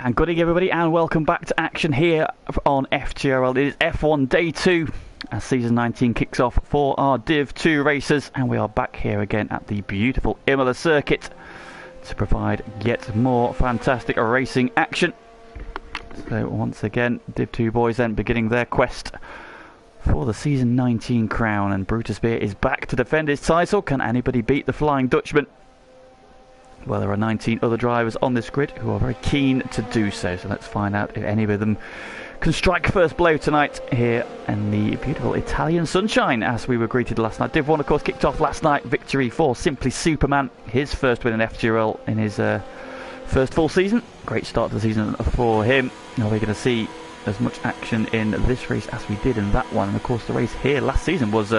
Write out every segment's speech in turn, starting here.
And good evening everybody, and welcome back to action here on FTRL. It is F1 Day 2 as Season 19 kicks off for our Div 2 racers, and we are back here again at the beautiful Imola circuit to provide yet more fantastic racing action. So once again, Div 2 boys then beginning their quest for the Season 19 crown, and Brutus Beer is back to defend his title. Can anybody beat the Flying Dutchman? Well, there are 19 other drivers on this grid who are very keen to do so. So let's find out if any of them can strike first blow tonight here in the beautiful Italian sunshine as we were greeted last night. Div 1, of course, kicked off last night. Victory for Simply Superman. His first win in FTRL in his first full season. Great start to the season for him. Now we're going to see as much action in this race as we did in that one. And of course, the race here last season was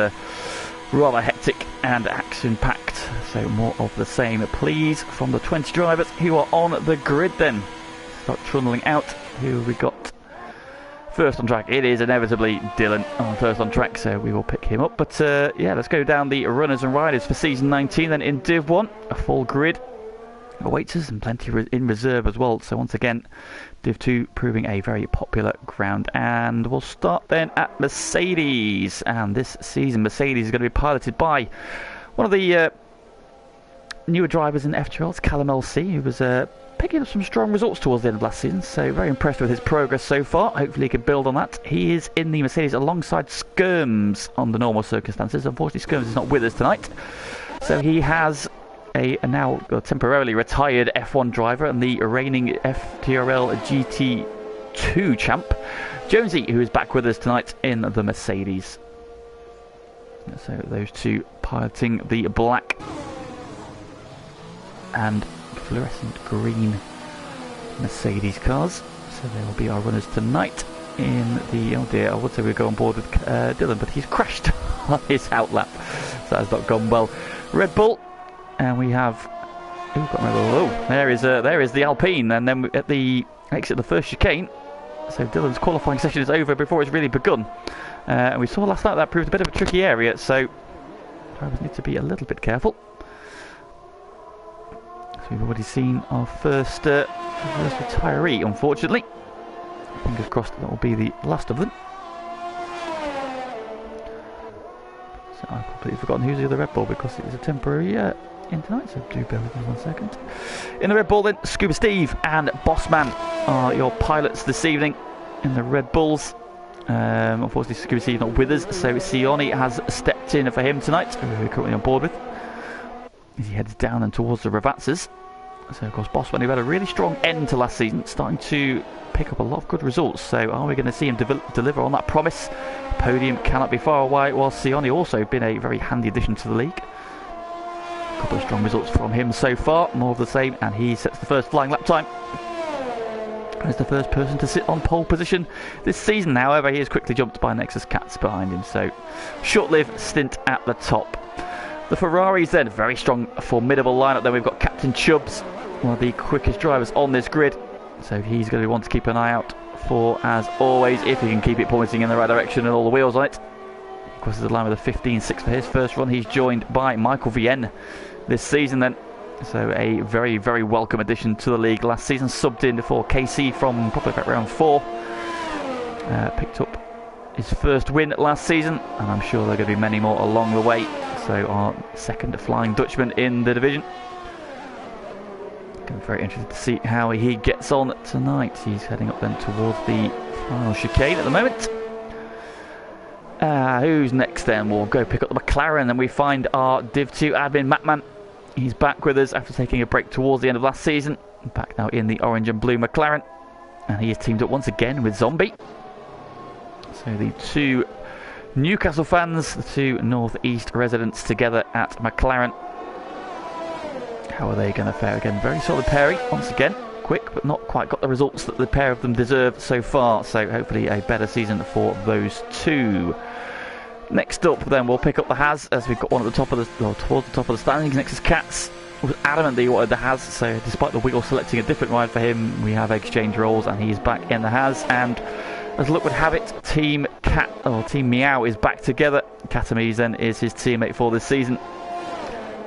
rather hectic and action-packed, so more of the same, please, from the 20 drivers who are on the grid. Then start trundling out. Who have we got first on track? It is inevitably Dylan on first on track, so we will pick him up. But yeah, let's go down the runners and riders for Season 19. Then in Div 1, a full grid awaits us and plenty in reserve as well. So once again, Div 2 proving a very popular ground. And we'll start then at Mercedes. And this season, Mercedes is going to be piloted by one of the newer drivers in FTRL, Callum LC, who was picking up some strong results towards the end of last season. So very impressed with his progress so far. Hopefully he can build on that. He is in the Mercedes alongside Skirms on the normal circumstances. Unfortunately, Skirms is not with us tonight. So he has a now temporarily retired F1 driver and the reigning FTRL GT2 champ, Jonesy, who is back with us tonight in the Mercedes. So those two piloting the black and fluorescent green Mercedes cars. So they will be our runners tonight in the, oh dear, I would say we'd go on board with Dylan, but he's crashed on his outlap, so that's not gone well. Red Bull. And we have, there is the Alpine, and then at the exit of the first chicane. So Dylan's qualifying session is over before it's really begun. And we saw last night that proved a bit of a tricky area, so drivers need to be a little bit careful. So we've already seen our first retiree, unfortunately. Fingers crossed that will be the last of them. So I've completely forgotten who's the other Red Bull because it is a temporary in tonight, so do bear with me 1 second. In the Red Bull then, Scuba Steve and Bossman are your pilots this evening in the Red Bulls. Unfortunately, Scuba Steve not with us, so Sione has stepped in for him tonight, who we're currently on board with, as he heads down and towards the Ravazzas. So of course, Bossman, who had a really strong end to last season, starting to pick up a lot of good results. So are we going to see him deliver on that promise? Podium cannot be far away, while Sione also been a very handy addition to the league. A couple of strong results from him so far, more of the same, and he sets the first flying lap time as the first person to sit on pole position this season. However, he is quickly jumped by Nexus Cats behind him, so short-lived stint at the top. The Ferraris then, very strong, formidable lineup. Then we've got Captain Chubbs, one of the quickest drivers on this grid, so he's going to want to keep an eye out for, as always, if he can keep it pointing in the right direction and all the wheels on it. Of course, there's a line with a 15.6 for his first run. He's joined by Michael Vienne this season then. So a very, very welcome addition to the league. Last season subbed in for KC from probably about round 4. Picked up his first win last season, and I'm sure there are going to be many more along the way. So our second Flying Dutchman in the division. I'm very interested to see how he gets on tonight. He's heading up then towards the final chicane at the moment. Who's next then? We'll go pick up the McLaren, and we find our Div 2 admin, Matman. He's back with us after taking a break towards the end of last season. Back now in the orange and blue McLaren. And he is teamed up once again with Zombie. So the two Newcastle fans, the two North East residents together at McLaren. How are they going to fare? Again, very solid pairing once again. Quick, but not quite got the results that the pair of them deserve so far. So hopefully a better season for those two. Next up then, we'll pick up the Haas, as we've got one at the top of the, well, towards the top of the standings. Nexus Cats was adamant that he wanted the Haas, so despite the wheel selecting a different ride for him, we have exchanged roles and he's back in the Haas. And as luck would have it, Team Meow is back together. Catamese then is his teammate for this season.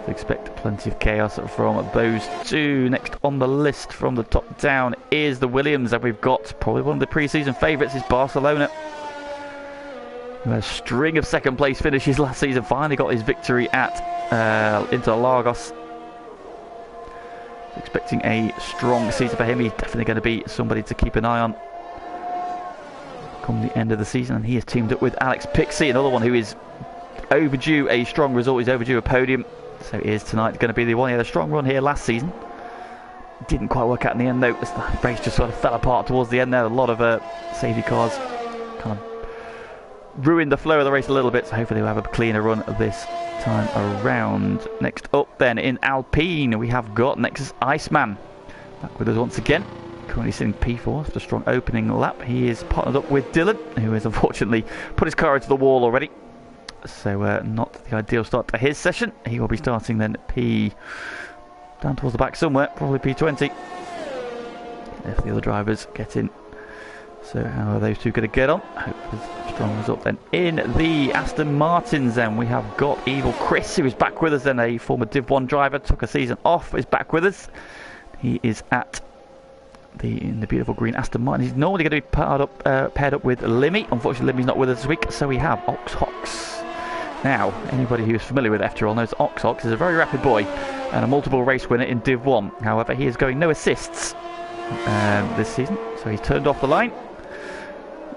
So expect plenty of chaos from those two. Next on the list from the top down is the Williams, and we've got probably one of the pre-season favourites is Barcelona. A string of second place finishes last season, finally got his victory at Interlagos. Expecting a strong season for him. He's definitely going to be somebody to keep an eye on come the end of the season, and he has teamed up with Alex Pixie, another one who is overdue a strong result. He's overdue a podium, so it is tonight going to be the one. He had a strong run here last season, didn't quite work out in the end though, as the race just sort of fell apart towards the end there. A lot of safety cars kind of ruined the flow of the race a little bit, so hopefully we'll have a cleaner run this time around. Next up then in Alpine we have got Nexus Iceman back with us once again, currently sitting P4 after a strong opening lap. He is partnered up with Dylan, who has unfortunately put his car into the wall already, so not the ideal start to his session. He will be starting then P down towards the back somewhere, probably P20 if the other drivers get in. So how are those two going to get on? Hope there's a strong result then. In the Aston Martins then we have got Evil Chris, who is back with us, then a former Div 1 driver, took a season off, is back with us. He is in the beautiful green Aston Martin. He's normally going to be paired up with Limmy. Unfortunately Limmy's not with us this week, so we have Ox Hox. Now, anybody who is familiar with FTRL knows Ox Hox is a very rapid boy and a multiple race winner in Div 1. However, he is going no assists this season, so he's turned off the line.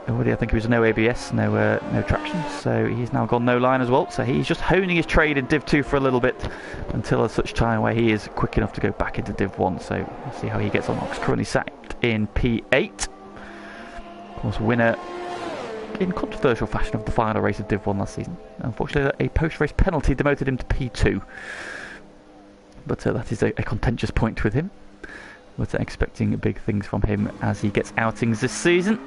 Already, I think he was no ABS, no traction, so he's now gone no line as well. So he's just honing his trade in Div 2 for a little bit until such time where he is quick enough to go back into Div 1. So we'll see how he gets on. Ox currently sat in P8. Of course, winner in controversial fashion of the final race of Div 1 last season. Unfortunately, a post-race penalty demoted him to P2. But that is a contentious point with him. But expecting big things from him as he gets outings this season.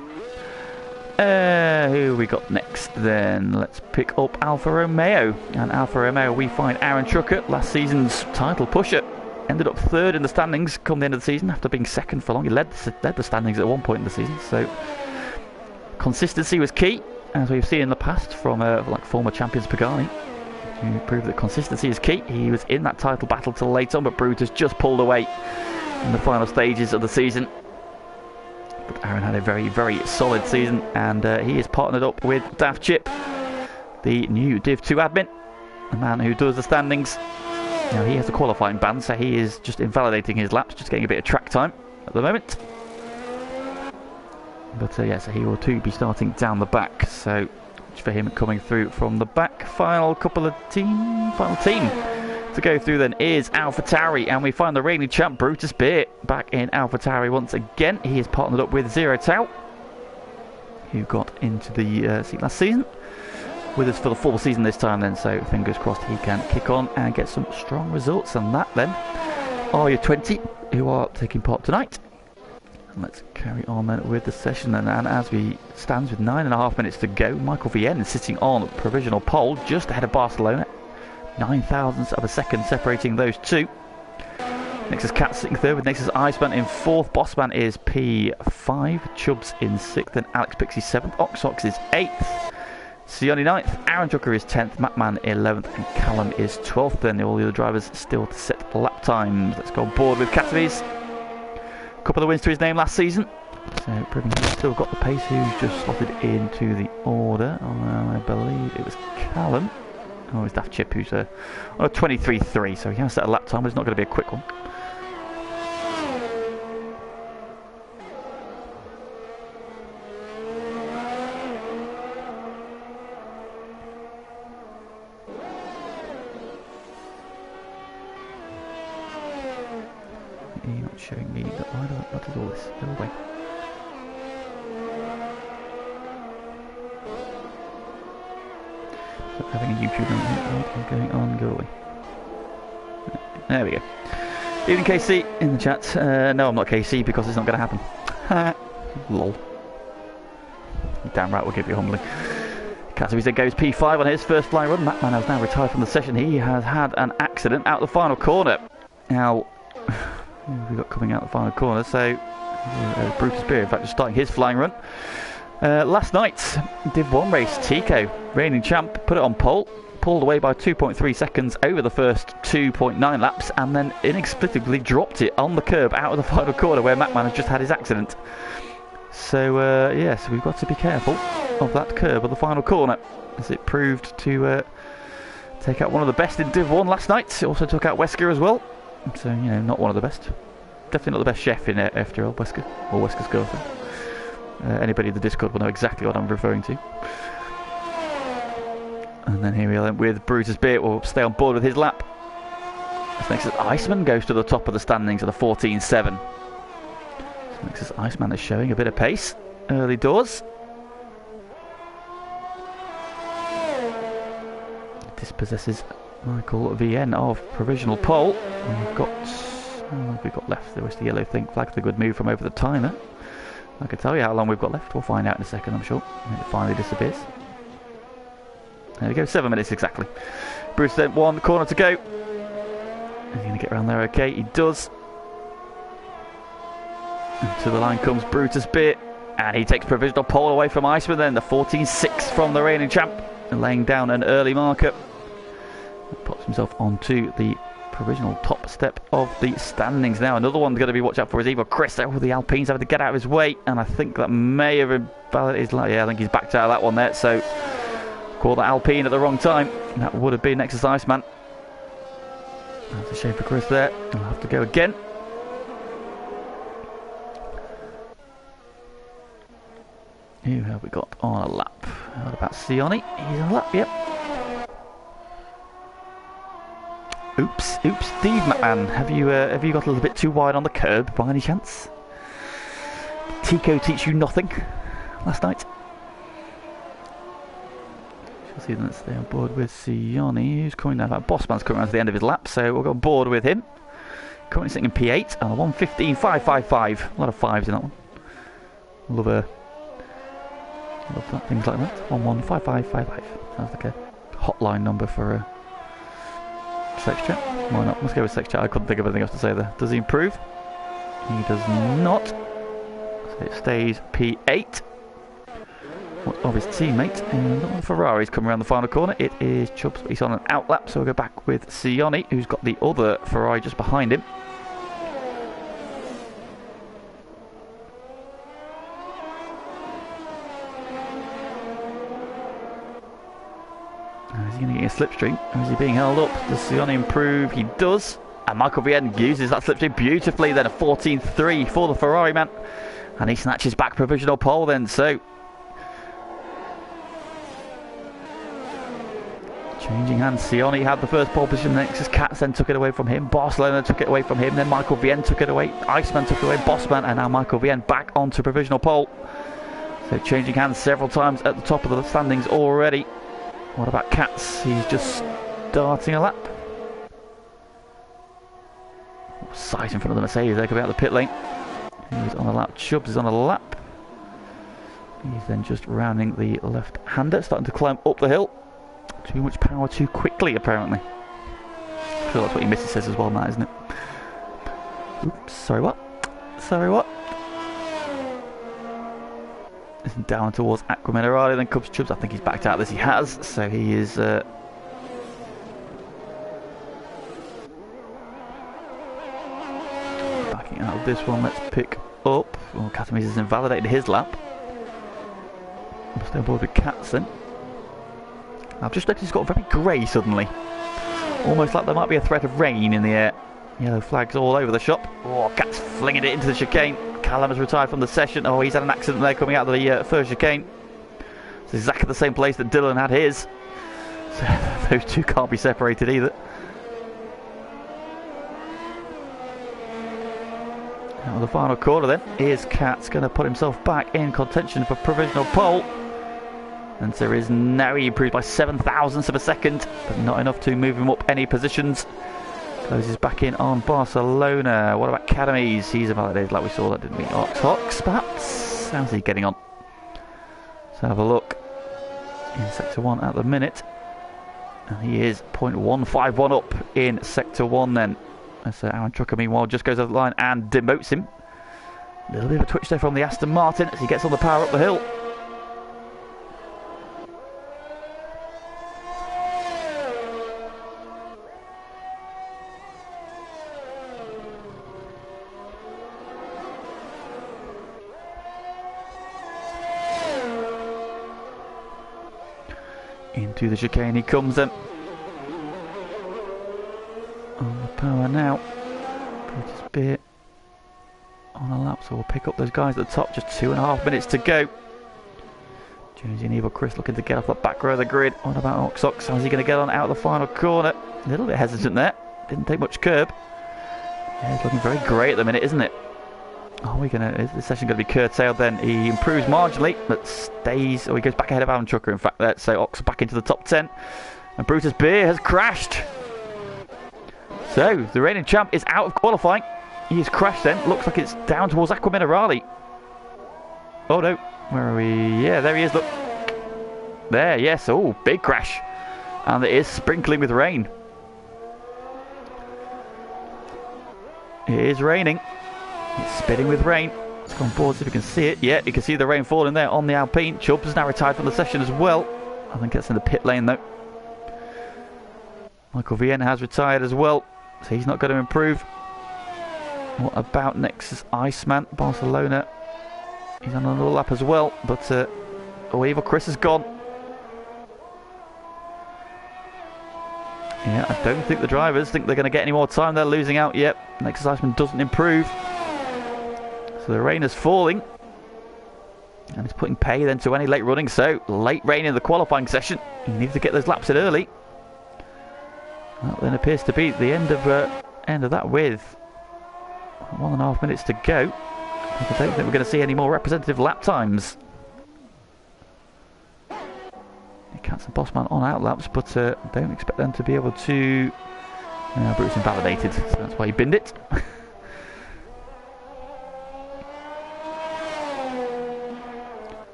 Who we got next then? Let's pick up Alfa Romeo. And Alfa Romeo, we find Aaron Trucker, last season's title pusher. Ended up third in the standings come the end of the season after being second for long. He led the standings at one point in the season. So consistency was key, as we've seen in the past from like former champions Pagani, who proved that consistency is key. He was in that title battle till late on, but Brutus just pulled away in the final stages of the season. But Aaron had a very, very solid season, and he is partnered up with Daft Chip, the new Div 2 admin, the man who does the standings. Now he has a qualifying ban, so he is just invalidating his laps, just getting a bit of track time at the moment. But yeah, so he will too be starting down the back, so for him coming through from the back. Final team to go through then is AlphaTauri, and we find the reigning champ Brutus Beer back in AlphaTauri once again. He is partnered up with Zero Tau, who got into the seat last season, with us for the full season this time then, so fingers crossed he can kick on and get some strong results. And that then are your 20 who are taking part tonight. And let's carry on then with the session then, and as we stands with 9.5 minutes to go, Michael Vienne is sitting on provisional pole just ahead of Barcelona, 9,000ths of a second separating those two. Nexus Cat sitting third with Nexus Iceman in fourth. Bossman is P5, Chubbs in sixth, and Alex Pixie 7th. Oxox is 8th, Sione 9th, Aaron Drucker is 10th, Mattman 11th, and Callum is 12th. Then all the other drivers still to set lap times. Let's go on board with Katowice. A couple of wins to his name last season, so proving he's still got the pace. Who's just slotted into the order? I believe it was Callum. Oh, it's Daft Chip who's on a 23.3, so he has set a lap time, but it's not going to be a quick one. You're not showing me that. What is all this? Go away. Having a YouTube what going on, go away. There we go. Evening KC in the chat. No, I'm not KC because it's not going to happen. Lol. Damn right, we'll give you humbling. Katowice goes P5 on his first flying run. Mattman has now retired from the session. He has had an accident out the final corner. Now, we've got coming out the final corner, so Brutus Beer, in fact, just starting his flying run. Last night, Div 1 race, Tico, reigning champ, put it on pole. pulled away by 2.3 seconds over the first 2.9 laps, and then inexplicably dropped it on the curb out of the final corner where Macman has just had his accident. So yes, we've got to be careful of that curb of the final corner, as it proved to take out one of the best in Div 1 last night. It also took out Wesker as well, so, you know, not one of the best. Definitely not the best chef in FTRL, Wesker, or Wesker's girlfriend. Anybody in the Discord will know exactly what I'm referring to. And then here we are with Brutus Beer. Will stay on board with his lap. This makes us Iceman goes to the top of the standings at a 14.7. This makes us Iceman is showing a bit of pace early doors. Dispossesses Michael VN of provisional pole. We've got, how long have we got left? There was the yellow thing flagged the good move from over the timer. I can tell you how long we've got left. We'll find out in a second, I'm sure. And it finally disappears. There we go, 7 minutes exactly. Bruce then 1 corner to go. Is he going to get around there okay? He does. And to the line comes Brutus Beer. And he takes provisional pole away from Iceman then. The 14.6 from the reigning champ. And laying down an early marker. Puts himself onto the provisional top step of the standings now. Another one going to be watch out for is either Chris. Oh, the Alpine's having to get out of his way. And I think that may have invalidated his life. Yeah, I think he's backed out of that one there. So, call that Alpine at the wrong time. That would have been Nexus Iceman. That's a shame for Chris there. He'll have to go again. Who have we got on a lap? What about Sioni? He's on a lap, yep. Oops, Steve McMahon, have you got a little bit too wide on the curb by any chance? Tico teach you nothing last night? Shall see them stay on board with Sioni, who's coming down. Bossman's coming around to the end of his lap, so we'll go on board with him. Currently sitting in P8 on a 1:15.555. A lot of fives in that one. Love that, things like that. 115555. Sounds like a hotline number for a sex chat. Why not? Let's go with sex chat. I couldn't think of anything else to say there. Does he improve? He does not. So it stays P8 of his teammate. And the Ferrari's come around the final corner. It is Chubbs, but he's on an out lap, so we'll go back with Sioni, who's got the other Ferrari just behind him. Is he going to get a slipstream? Or is he being held up? Does Sioni improve? He does. And Michael Vien uses that slipstream beautifully. Then a 14.3 for the Ferrari man. And he snatches back provisional pole then. So, changing hands. Sioni had the first pole position. Nexus Cats then took it away from him. Barcelona took it away from him. Then Michael Vien took it away. Iceman took it away. Bossman. And now Michael Vien back onto provisional pole. So changing hands several times at the top of the standings already. What about Katz? He's just starting a lap. Sight in front of the Mercedes. They come out of the pit lane. He's on a lap. Chubbs is on a lap. He's then just rounding the left-hander, starting to climb up the hill. Too much power too quickly, apparently. I feel that's what your missus says as well, Matt, isn't it? Oops, sorry, what? Sorry, what? Down towards Aqua Minerale, then comes Chubbs. I think he's backed out of this. He has, so he is backing out of this one. Let's pick up. Well, Katamis has invalidated his lap. I'm still on board with Katz then. I've just noticed he's got very grey suddenly. Almost like there might be a threat of rain in the air. Yellow flags all over the shop. Oh, Katz flinging it into the chicane. Callum has retired from the session. Oh, he's had an accident there coming out of the first chicane. It's exactly the same place that Dylan had his. So those two can't be separated either. Now the final corner then. Here's Katz going to put himself back in contention for provisional pole. And there is now he improved by 7 thousandths of a second, but not enough to move him up any positions. Closes back in on Barcelona. What about Academies? He's invalidated like we saw that, didn't we? Ox, perhaps? How's he getting on? Let's have a look. In Sector 1 at the minute. And he is 0.151 up in Sector 1 then. So Aaron Trucker meanwhile just goes over the line and demotes him. A little bit of a twitch there from the Aston Martin as he gets on the power up the hill. To the chicane he comes then. On the power now. Brutus Beer on a lap, so we'll pick up those guys at the top. Just 2.5 minutes to go. Jonesy and Evil Chris looking to get off the back row of the grid. What about Oxox? How's he going to get on out of the final corner? A little bit hesitant there. Didn't take much curb. Yeah, it's looking very grey at the minute, isn't it? Is this session going to be curtailed then? He improves marginally, but stays... Oh, he goes back ahead of Alan Trucker, in fact, there. So Ox back into the top 10. And Brutus Beer has crashed. So, the reigning champ is out of qualifying. He has crashed then. Looks like it's down towards Aqua Minerale. Oh no. Where are we? Yeah, there he is, look. There, yes. Oh, big crash. And it is sprinkling with rain. It is raining. It's spitting with rain. Let's go on board, see if we can see it. Yeah, you can see the rain falling there on the Alpine. Chubbs is now retired from the session as well. I think that's in the pit lane though. Michael Vienna has retired as well, so he's not going to improve. What about Nexus Iceman? Barcelona. He's on another lap as well, but oh, Evil Chris is gone. Yeah, I don't think the drivers think they're going to get any more time. They're losing out. Yep, Nexus Iceman doesn't improve. So the rain is falling. And it's putting pay then to any late running. So, late rain in the qualifying session. You need to get those laps in early. That then appears to be the end of that with 1.5 minutes to go. I don't think we're going to see any more representative lap times. Cats and Bossman on out laps, but don't expect them to be able to... Bruce invalidated, so that's why he binned it. That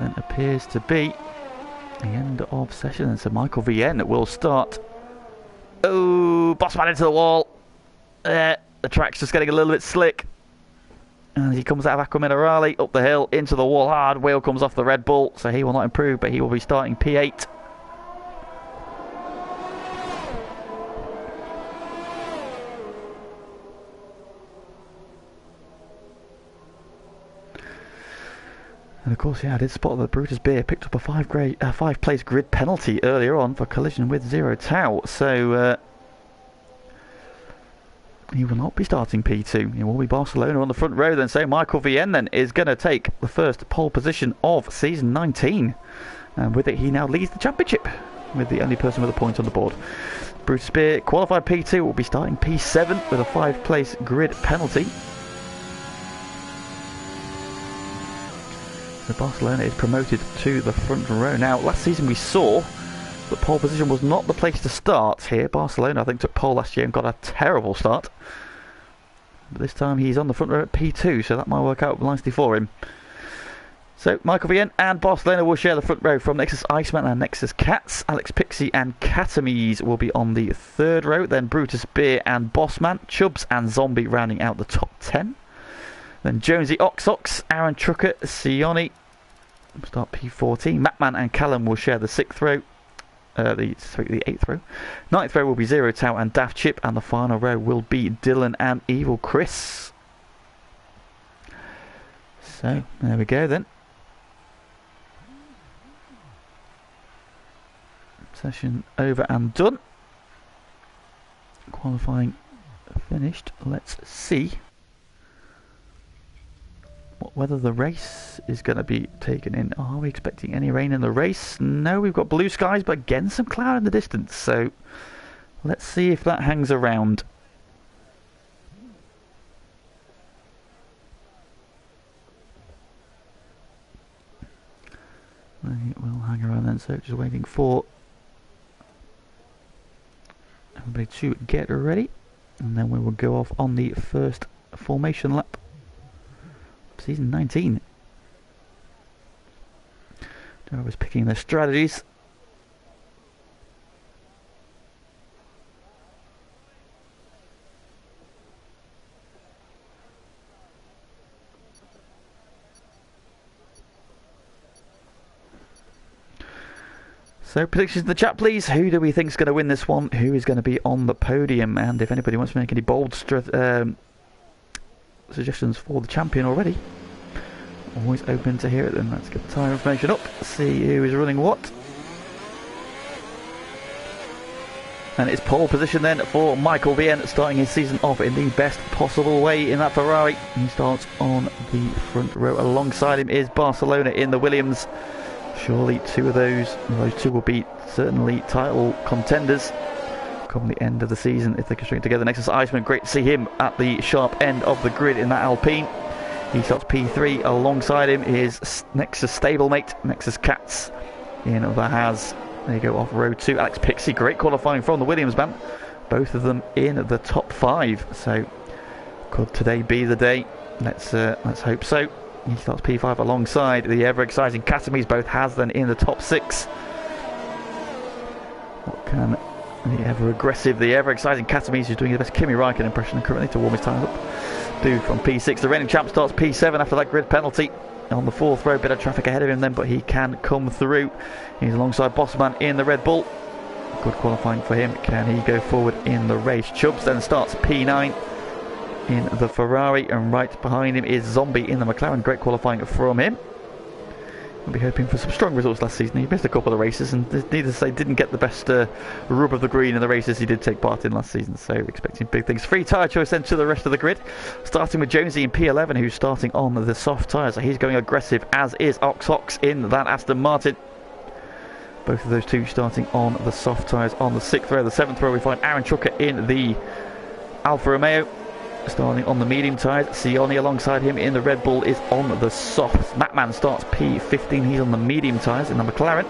then appears to be the end of session, and so Michael VN will start. Oh, Bossman into the wall. The track's just getting a little bit slick. And he comes out of Aqua Minerale, up the hill, into the wall hard. Wheel comes off the Red Bull, so he will not improve, but he will be starting P8. And of course, yeah, I did spot that Brutus Beer picked up a 5-place grid penalty earlier on for collision with Zero Tau, so... he will not be starting P2. It will be Barcelona on the front row then. So Michael Vien then is going to take the first pole position of season 19. And with it, he now leads the championship with the only person with a point on the board. Bruce Spear, qualified P2, will be starting P7 with a 5-place grid penalty. So Barcelona is promoted to the front row. Now, last season we saw the pole position was not the place to start here. Barcelona, I think, took pole last year and got a terrible start. But this time he's on the front row at P2, so that might work out nicely for him. So, Michael Vien and Barcelona will share the front row from Nexus Iceman and Nexus Cats. Alex Pixie and Catamise will be on the third row. Then Brutus Beer and Bossman, Chubbs and Zombie rounding out the top 10. Then Jonesy Oxox, Aaron Trucker, Sione will start P14. Matman and Callum will share the 6th row. The 8th row. 9th row will be Zero Tau and Daft Chip, and the final row will be Dylan and Evil Chris. So, there we go then. Session over and done. Qualifying finished. Let's see whether the race is going to be taken in. Are we expecting any rain in the race? No, we've got blue skies, but again some cloud in the distance. So let's see if that hangs around. It will hang around then, so just waiting for everybody to get ready. And then we will go off on the first formation lap. Season 19. Drivers picking their strategies. So predictions in the chat please. Who do we think is going to win this one? Who is going to be on the podium? And if anybody wants to make any bold suggestions for the champion already, always open to hear it. Then let's get the time information up, see who is running what. And it's pole position then for Michael Vienne, starting his season off in the best possible way in that Ferrari. He starts on the front row. Alongside him is Barcelona in the Williams. Surely those two will be certainly title contenders come the end of the season if they can string it together. Next is Iceman. Great to see him at the sharp end of the grid in that Alpine. He starts P3. Alongside him is Nexus stablemate, Nexus Cats in the Haas. There you go, off row 2. Alex Pixie, great qualifying from the Williams man. Both of them in the top 5. So could today be the day? Let's hope so. He starts P5 alongside the ever-exciting Catamies. Both Haas then in the top 6. What can the ever-aggressive, the ever-exciting Catamies, who's doing the best Kimi Raikkonen impression currently to warm his tyres up, do from P6. The reigning champ starts P7 after that grid penalty. On the 4th row, bit of traffic ahead of him then, but he can come through. He's alongside Bossman in the Red Bull. Good qualifying for him. Can he go forward in the race? Chubbs then starts P9 in the Ferrari, and right behind him is Zombie in the McLaren. Great qualifying from him. We'll be hoping for some strong results last season. He missed a couple of races, and needless to say, didn't get the best rub of the green in the races he did take part in last season. So expecting big things. Free tyre choice then to the rest of the grid, starting with Jonesy in P11, who's starting on the soft tyres. So he's going aggressive, as is Ox in that Aston Martin. Both of those two starting on the soft tyres. On the 6th row, the 7th row, we find Aaron Trucker in the Alfa Romeo, starting on the medium tyres. Sione alongside him in the Red Bull is on the soft. Matman starts P15. He's on the medium tyres in the McLaren,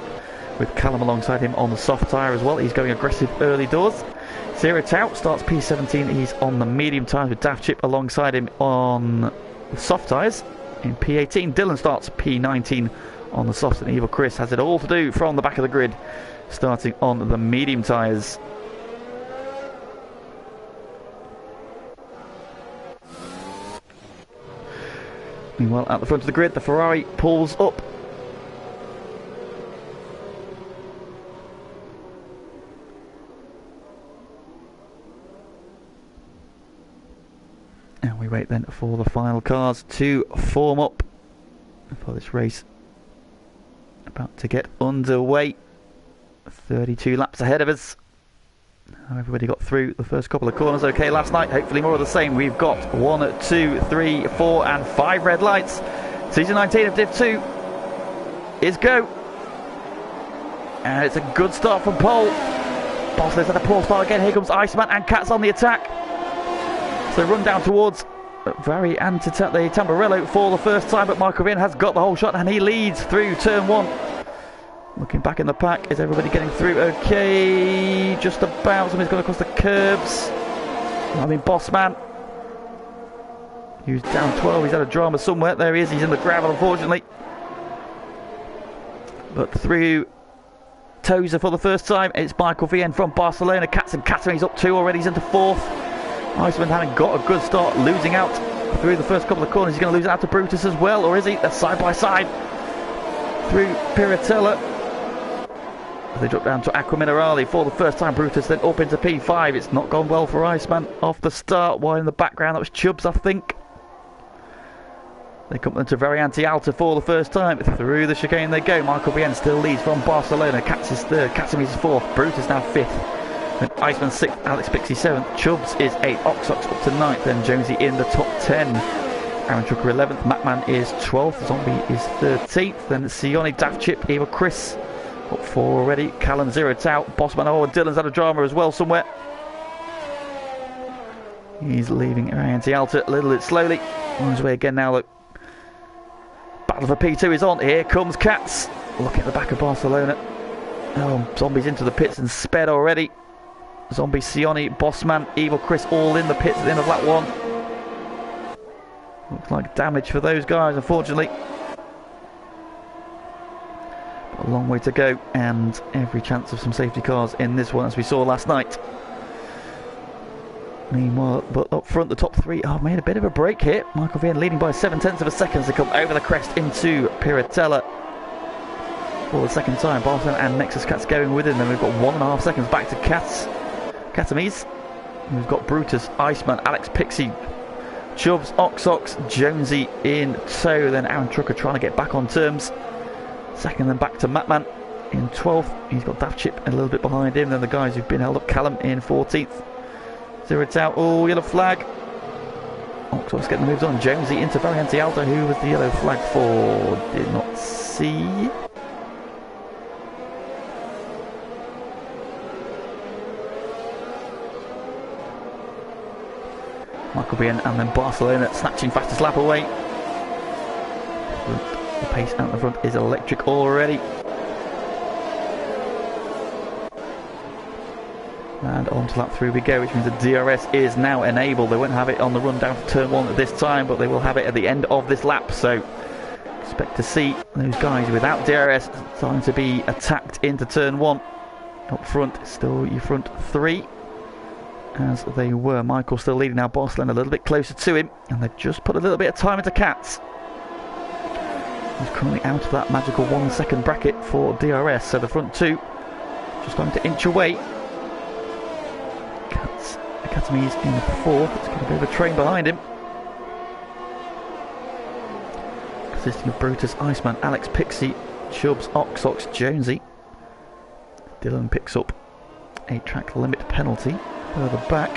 with Callum alongside him on the soft tyre as well. He's going aggressive early doors. Zero Tout starts P17. He's on the medium tyres with Daft Chip alongside him on the soft tyres in P18. Dylan starts P19 on the softs, and Evil Chris has it all to do from the back of the grid, starting on the medium tyres. Meanwhile, at the front of the grid, the Ferrari pulls up. And we wait then for the final cars to form up for this race. About to get underway. 32 laps ahead of us. Everybody got through the first couple of corners okay last night. Hopefully more of the same. We've got 1, 2, 3, 4 and 5 red lights. Season 19 of Div 2 is go. And it's a good start from pole. Bosler's had a poor start again. Here comes Iceman and Cats on the attack. So run down towards very the Tamburello for the first time, but Michael Vienne has got the whole shot and he leads through turn 1. Looking back in the pack, is everybody getting through okay? Just about. Somebody's gone across the curbs. I mean, Bossman, who's down 12, he's had a drama somewhere. There he is, he's in the gravel unfortunately. But through Tozer for the first time, it's Michael Vienne from Barcelona. Cats and Catamies up 2 already, he's into 4th. Iceman having got a good start, losing out through the first couple of corners. He's going to lose out to Brutus as well, or is he? They're side by side through Piratella. They drop down to Aqua Minerale for the first time. Brutus then up into P5. It's not gone well for Iceman off the start. While in the background, that was Chubbs, I think. They come into Variante Alta for the first time. Through the chicane they go. Michael Vienne still leads from Barcelona. Cats is 3rd. Casimir is 4th. Brutus now 5th. Then Iceman 6th. Alex Pixie 7th. Chubbs is 8th. Ox up to 9th. Then Jonesy in the top 10. Aaron Trucker 11th. Matman is 12th. Zombie is 13th. Then Sione, Daft Chip, Eva Chris up 4 already. Callum 0 Tout. Bossman, oh, and Dylan's had a drama as well somewhere. He's leaving Variante Alta a little bit slowly. On his way again now, look. Battle for P2 is on. Here comes Cats. Looking at the back of Barcelona. Oh, Zombie's into the pits and sped already. Zombie, Sione, Bossman, Evil Chris all in the pits at the end of lap 1. Looks like damage for those guys, unfortunately. But a long way to go, and every chance of some safety cars in this one, as we saw last night. Meanwhile, but up front, the top 3 have made a bit of a break here. Michael Vienne leading by 7/10 of a second to come over the crest into Piratella for the second time. Barcelona and Nexus Cats going with him. Then we've got 1.5 seconds back to Catamies. We've got Brutus, Iceman, Alex Pixie, Chubbs, Ox, Jonesy in tow. Then Aaron Trucker trying to get back on terms. Second, then back to Matman. in 12th. He's got Daft Chip a little bit behind him. Then the guys who've been held up, Callum in 14th. Zeroed out. Oh, yellow flag. Oxford's getting the moves on. Jonesy into Variante Alto. Who was the yellow flag for? Did not see. Michael Bien and then Barcelona snatching fastest lap away. The pace out the front is electric already. And on to lap 3 we go, which means the DRS is now enabled. They won't have it on the run down to turn 1 at this time, but they will have it at the end of this lap. So expect to see those guys without DRS starting to be attacked into turn 1. Up front, still your front 3. As they were. Michael still leading now. Barcelona a little bit closer to him, and they've just put a little bit of time into Katz. He's currently out of that magical 1 second bracket for DRS, so the front 2 just starting to inch away. Katz Academy's in 4th. It's got a bit of a train behind him, consisting of Brutus, Iceman, Alex, Pixie, Chubbs, Ox, Jonesy. Dylan picks up a track limit penalty. Further back.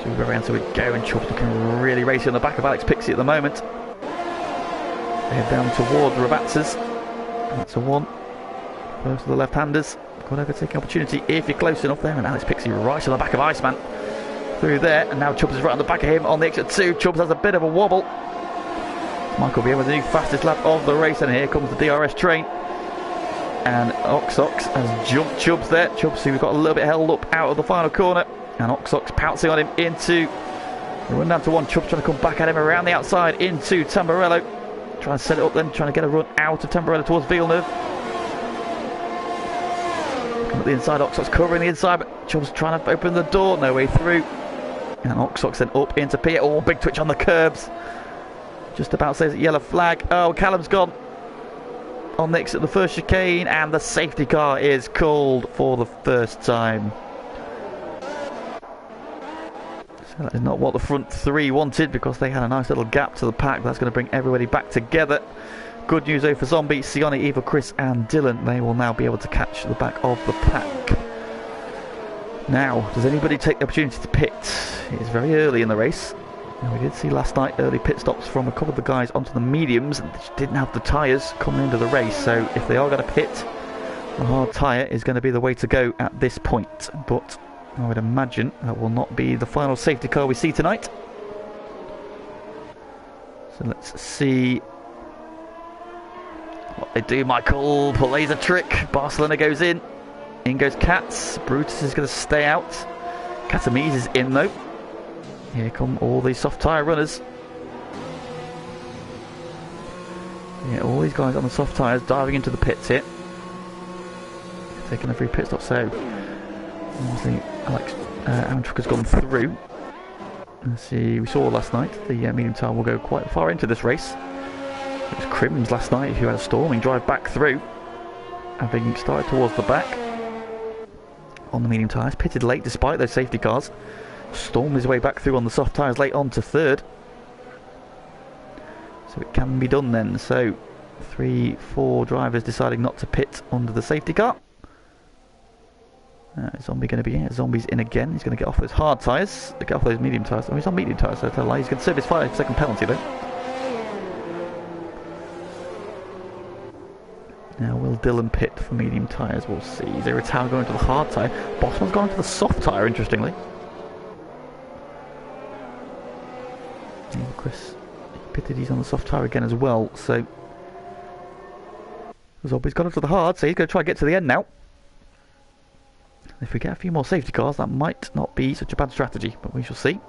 Super around so we go, and Chubbs looking really racy on the back of Alex Pixie at the moment. They head down towards Rabatzes. That's a 1. First of the left-handers. Got overtaking opportunity if you're close enough there, and Alex Pixie right on the back of Iceman. Through there, and now Chubbs is right on the back of him on the exit 2. Chubbs has a bit of a wobble. Michael Bien with the new fastest lap of the race, and here comes the DRS train. And Ox has jumped Chubbs there. Chubbs, who got a little bit held up out of the final corner. And Ox pouncing on him into the run down to 1. Chubbs trying to come back at him around the outside into Tamburello. Trying to set it up then, trying to get a run out of Tamburello towards Villeneuve. Looking at the inside, Ox covering the inside, but Chubbs trying to open the door. No way through. And Ox then up into Pierre. Oh, big twitch on the curbs. Just about says yellow flag. Oh, Callum's gone on the exit of the first chicane, and the safety car is called for the first time. So that is not what the front 3 wanted, because they had a nice little gap to the pack. That's going to bring everybody back together. Good news though for Zombie, Sione, Eva, Chris and Dylan. They will now be able to catch the back of the pack. Now, does anybody take the opportunity to pit? It is very early in the race. Now, we did see last night early pit stops from a couple of the guys onto the mediums, and they just didn't have the tyres coming into the race. So if they are going to pit, the hard tyre is going to be the way to go at this point. But I would imagine that will not be the final safety car we see tonight. So let's see what they do. Michael plays a trick. Barcelona goes in. In goes Katz. Brutus is going to stay out. Catamese is in though. Here come all these soft tyre runners. Yeah, all these guys on the soft tyres diving into the pits here. Taking a free pit stop, so obviously Alex Amtruck has gone through. Let's see, we saw last night the medium tyre will go quite far into this race. It was Crims last night who had a storming drive back through, having started towards the back on the medium tyres, pitted late despite those safety cars. Stormed his way back through on the soft tyres late on to 3rd. So it can be done then. So 3-4 drivers deciding not to pit under the safety car. Zombie going to be in. Zombie's in again. He's going to get off those hard tyres. Get off those medium tyres. Oh, he's on medium tyres, so he's going to serve his 5-second penalty though. Now will Dylan pit for medium tyres? We'll see. Zerotown going to the hard tyre. Bosman's gone to the soft tyre, interestingly. Chris pitted, he's on the soft tyre again as well, so Zombie's gone up to the hard, so he's going to try and get to the end now. If we get a few more safety cars, that might not be such a bad strategy, but we shall see.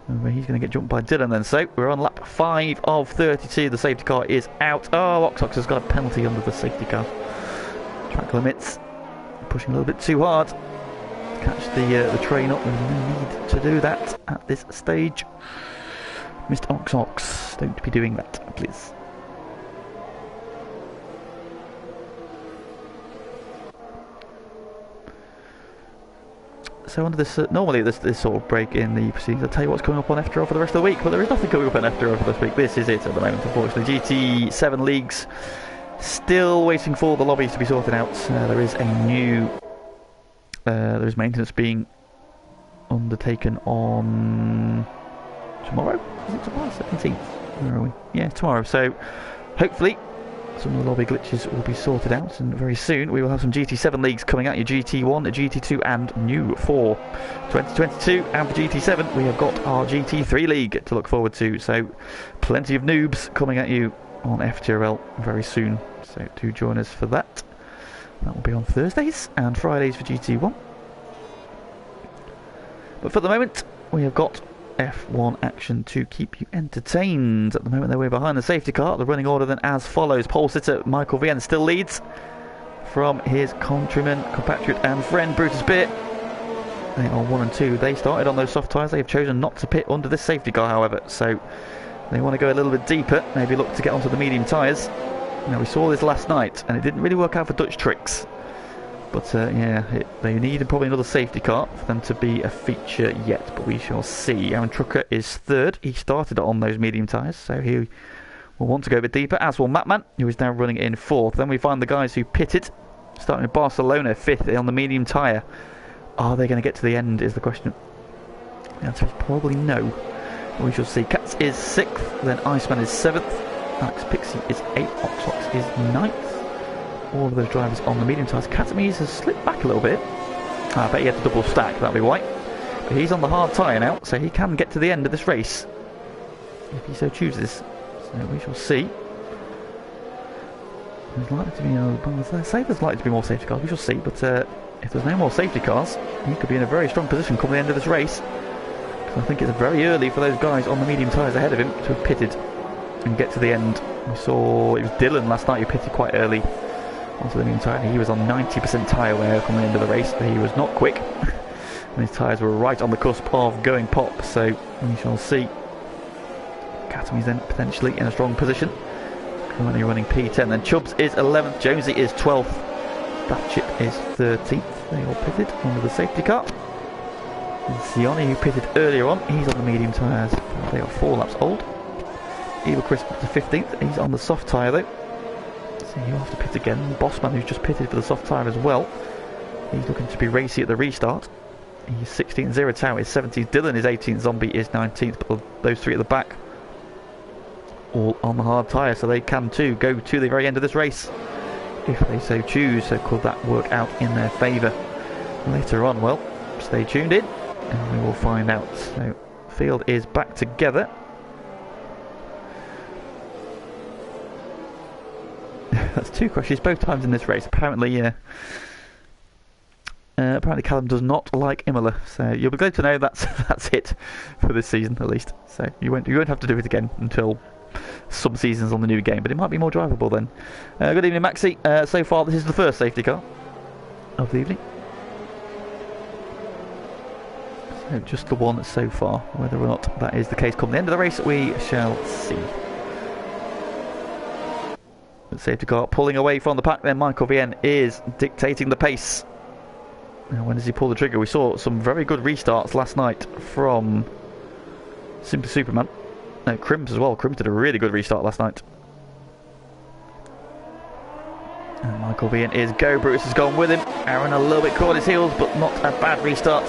And he's going to get jumped by Dylan then, so we're on lap 5 of 32, the safety car is out. Oh, Ox has got a penalty under the safety car. Track limits, pushing a little bit too hard. Catch the train up, there's no need to do that at this stage. Mr. Ox, don't be doing that, please. So under this, normally this sort of break in the proceedings, I'll tell you what's coming up on FTRL for the rest of the week, but there is nothing coming up on FTRL for this week. This is it at the moment, unfortunately. GT7 leagues, still waiting for the lobbies to be sorted out. There is a new, there is maintenance being undertaken on tomorrow. Is it tomorrow? 17th. Where are we? Yeah, tomorrow. So hopefully some of the lobby glitches will be sorted out, and very soon we will have some GT7 leagues coming at you. GT1, GT2 and new for 2022, and for GT7 we have got our GT3 league to look forward to, so plenty of noobs coming at you on FTRL very soon, so do join us for that. That will be on Thursdays and Fridays for GT1. But for the moment we have got F1 action to keep you entertained. At the moment, they're way behind the safety car. The running order then as follows: pole sitter Michael Vien still leads from his countryman, compatriot and friend Brutus Beer. They are 1 and 2. They started on those soft tyres. They have chosen not to pit under this safety car, however, so they want to go a little bit deeper, maybe look to get onto the medium tyres. Now, we saw this last night and it didn't really work out for Dutch Tricks. But yeah, they need probably another safety car for them to be a feature yet, but we shall see. Aaron Trucker is third. He started on those medium tyres, so he will want to go a bit deeper, as will Matman, who is now running in fourth. Then we find the guys who pitted, starting with Barcelona, fifth on the medium tyre. Are they going to get to the end, is the question. The answer is probably no. We shall see. Katz is sixth, then Iceman is seventh, Alex Pixie is eighth, Oxox is ninth. All of those drivers on the medium tyres. Katamise has slipped back a little bit. I bet he had to double stack, that'll be why. But he's on the hard tyre now, so he can get to the end of this race if he so chooses. So we shall see. There's likely to be there's likely to be more safety cars, we shall see. But if there's no more safety cars, he could be in a very strong position come the end of this race. Because I think it's very early for those guys on the medium tyres ahead of him to have pitted and get to the end. We saw it was Dylan last night who pitted quite early onto the medium tyre. He was on 90% tyre wear coming into the race, but he was not quick. And his tyres were right on the cusp of going pop, so we shall see. Katamise then potentially in a strong position, currently running P10. Then Chubbs is 11th, Jonesy is 12th, Staffchip is 13th. They all pitted under the safety car. And Sione, who pitted earlier on, he's on the medium tyres. They are 4 laps old. Evil Chris up to 15th, he's on the soft tyre though. So he'll have to pit again. Bossman, who's just pitted for the soft tyre as well, he's looking to be racy at the restart. He's 16th, Zero Tower is 17th, Dylan is 18th, Zombie is 19th, but those three at the back all on the hard tyre, so they can too go to the very end of this race if they so choose. So could that work out in their favour later on? Well, stay tuned in and we will find out. So field is back together. That's 2 crashes both times in this race. Apparently Callum does not like Imola, so you'll be glad to know that's it for this season at least. So you won't have to do it again until some seasons on the new game, but it might be more drivable then. Good evening, Maxi. So far this is the first safety car of the evening. So just the one so far. Whether or not that is the case come the end of the race, we shall see. The safety car pulling away from the pack, then Michael Vien is dictating the pace. Now when does he pull the trigger? We saw some very good restarts last night from Simply Superman. No, Crims as well. Crims did a really good restart last night. And Michael Vien is go. Bruce has gone with him. Aaron a little bit caught on his heels, but not a bad restart.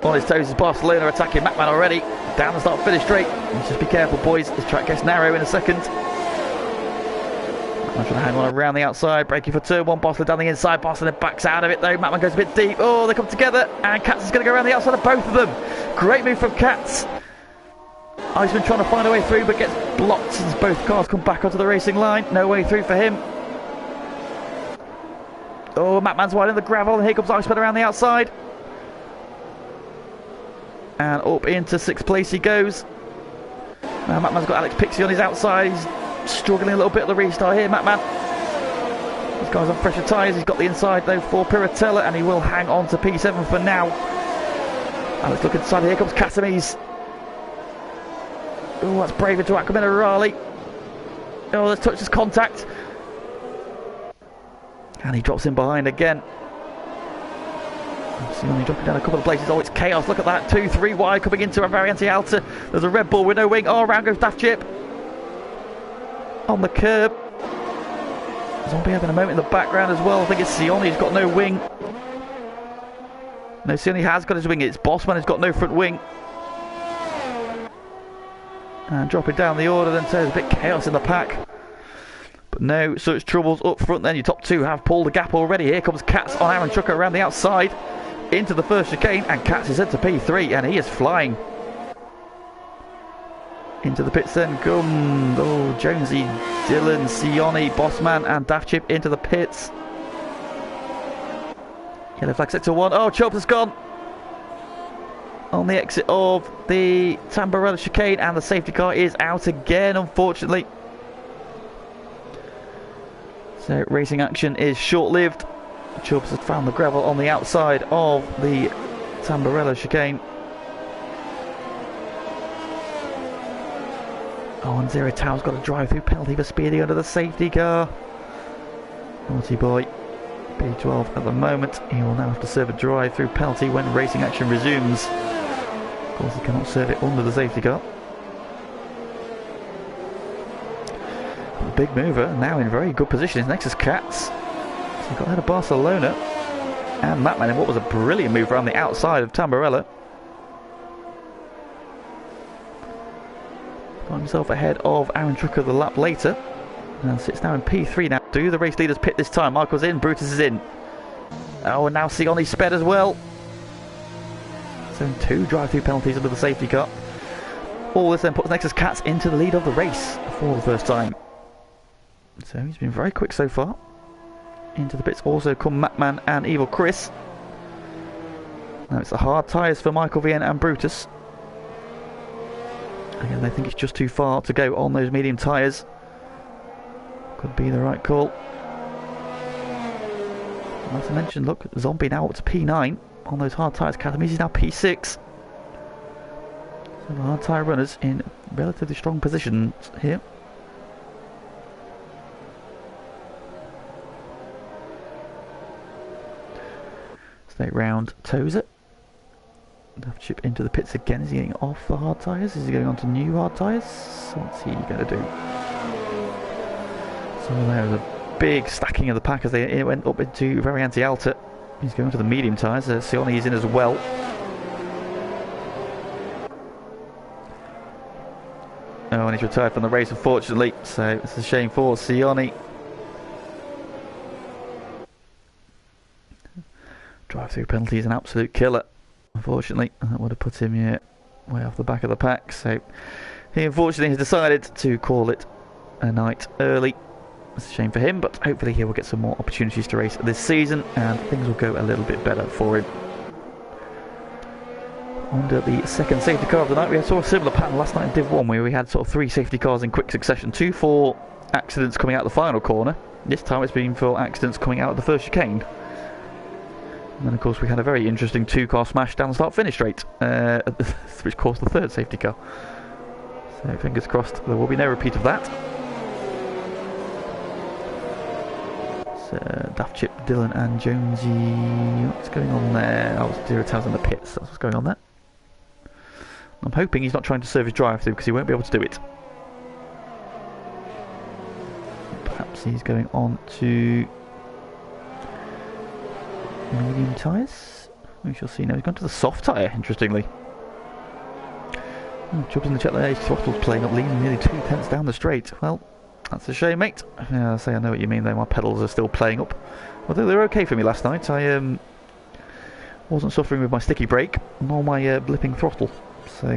On his toes is Barcelona attacking Macman already. Down the start finish straight. Just be careful, boys. This track gets narrow in a second. I'm trying to hang on around the outside, braking for turn 1, Barcelona down the inside, Barcelona backs out of it though, Matman goes a bit deep, oh they come together, and Katz is going to go around the outside of both of them. Great move from Katz. Iceman trying to find a way through, but gets blocked as both cars come back onto the racing line, no way through for him. Oh, Matman's wide in the gravel, and here comes Iceman around the outside. And up into 6th place he goes. Now Matman's got Alex Pixie on his outside, he's struggling a little bit at the restart here, Matman. This guy's on fresher tyres, he's got the inside though for Piratella, and he will hang on to P7 for now. And let's look inside, here comes Katamise. Oh, that's brave into Aquamina Raleigh. Oh, let's touch his contact. And he drops in behind again. Sioni dropping down a couple of places. Oh, it's chaos. Look at that. 2-3 wide coming into a Variante Alta. There's a Red Bull with no wing. Oh, around goes Daft Chip. On the curb. Zombie having a moment in the background as well. I think it's Sioni who's got no wing. No, Sioni has got his wing. It's Bossman who's got no front wing. And dropping down the order then, so there's a bit chaos in the pack. But no such troubles up front then. Your top two have pulled the gap already. Here comes Katz on Aaron Chucker around the outside. Into the first chicane, and Katz is into P3, and he is flying. Into the pits then come, oh, Jonesy, Dylan, Sioni, Bossman, and Daft Chip into the pits. Yellow flag sector 1. Oh, Chubbs has gone on the exit of the Tamburello chicane, and the safety car is out again, unfortunately. So racing action is short-lived. Chubbs has found the gravel on the outside of the Tamburello chicane. Oh, and Zero Tao's got a drive-through penalty for speeding under the safety car. Naughty boy. B12 at the moment. He will now have to serve a drive-through penalty when racing action resumes. Of course, he cannot serve it under the safety car. The big mover now in very good position is Nexus Katz. So he got ahead of Barcelona. And Mattman in what was a brilliant move around the outside of Tamburello. Got himself ahead of Aaron Trucker the lap later. And sits now in P3 now. Do the race leaders pit this time? Michael's in, Brutus is in. Oh, and now Sioni sped as well. So 2 drive-through penalties under the safety car. All this then puts Nexus Katz into the lead of the race for the first time. So he's been very quick so far. Into the pits also come Mattman and Evil Chris. Now it's the hard tyres for Michael Vien and Brutus. Again, they think it's just too far to go on those medium tyres. Could be the right call. As I mentioned, look, Zombie now up to P9 on those hard tyres. Catamese is now P6. So the hard tyre runners in relatively strong positions here. Straight round Tozer. Daft Chip into the pits again. Is he getting off the hard tyres? Is he going on to new hard tyres? What's he going to do? So there's a big stacking of the pack as they went up into Variante Alta. He's going to the medium tyres. Sioni is in as well. Oh, and he's retired from the race, unfortunately. So it's a shame for Sioni. Drive-through penalty is an absolute killer. Unfortunately, that would have put him way off the back of the pack. So he unfortunately has decided to call it a night early. It's a shame for him, but hopefully he will get some more opportunities to race this season and things will go a little bit better for him. Under the second safety car of the night, we saw a similar pattern last night in Div 1 where we had sort of 3 safety cars in quick succession. 2 for accidents coming out the final corner. This time it's been for accidents coming out of the first chicane. And then of course we had a very interesting 2-car smash down the start-finish straight, which caused the third safety car. So fingers crossed there will be no repeat of that. Daft Chip, Dylan and Jonesy. What's going on there? Oh, it's Zero Tao's in the pits. That's what's going on there. I'm hoping he's not trying to serve his drive-through because he won't be able to do it. Perhaps he's going on to medium tyres. We shall see. Now he's gone to the soft tyre, interestingly. Chubbs in the check there. His throttle's playing up, leaning nearly 2 tenths down the straight. Well, that's a shame, mate. Yeah, I know what you mean though, my pedals are still playing up. Although they were okay for me last night. I wasn't suffering with my sticky brake nor my blipping throttle. So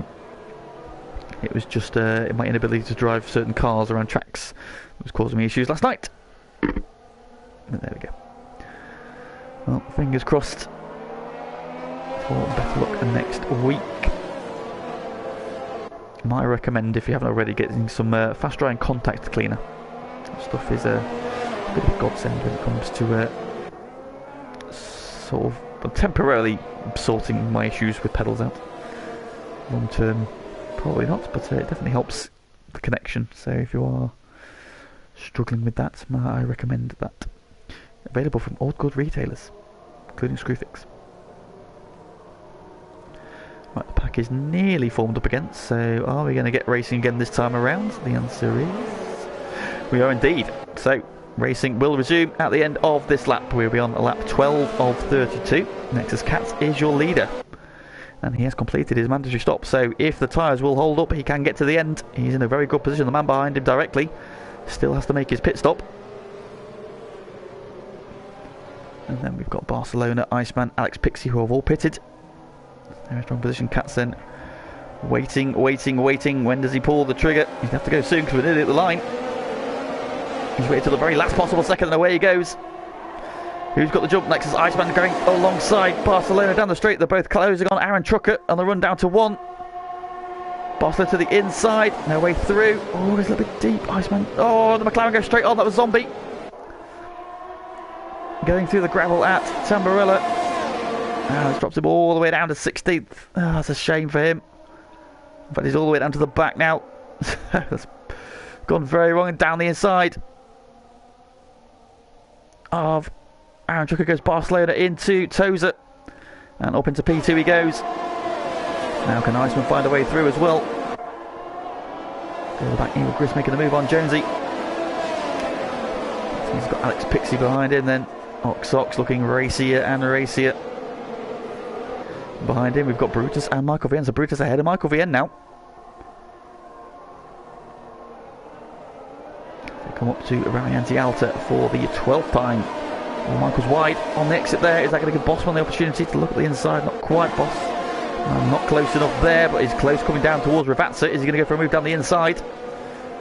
it was just my inability to drive certain cars around tracks that was causing me issues last night. But there we go. Well, fingers crossed for better luck next week. Might recommend, if you haven't already, getting some fast drying contact cleaner. That stuff is a bit of a godsend when it comes to sort of temporarily sorting my issues with pedals out. Long term, probably not, but it definitely helps the connection. So if you are struggling with that, I recommend that. Available from all good retailers, including Screwfix. track is nearly formed up again. So are we going to get racing again this time around? The answer is we are indeed. So racing will resume at the end of this lap. We'll be on lap 12 of 32. Nexus Cats is your leader, and he has completed his mandatory stop. So if the tyres will hold up, he can get to the end. He's in a very good position. The man behind him directly still has to make his pit stop. And then we've got Barcelona, Iceman, Alex Pixie, who have all pitted. They're in a strong position. Cats then waiting. When does he pull the trigger? He's going to have to go soon because we're nearly at the line. He's waited till the very last possible second, and away he goes. Who's got the jump next? Is Iceman going alongside Barcelona down the straight. They're both closing on Aaron Trucker on the run down to 1. Barcelona to the inside, no way through. Oh, it's a little bit deep. Iceman. Oh, the McLaren goes straight on. That was Zombie. Going through the gravel at Tamburello. This drops him all the way down to 16th. Oh, that's a shame for him. In fact, he's all the way down to the back now. That's gone very wrong and down the inside of Aaron Trucker goes Barcelona into Tozer. And up into P2 he goes. Now can Iceman find a way through as well. Go the back in with Chris making the move on Jonesy. He's got Alex Pixie behind him then. Ox looking racier and racier. Behind him we've got Brutus and Michael Vien. So Brutus ahead of Michael Vien now. They come up to Ramianti Alta for the 12th time. Well, Michael's wide on the exit there. Is that going to give Bossman the opportunity to look at the inside? Not quite, Boss. Not close enough there, but he's close coming down towards Ravazza. Is he going to go for a move down the inside?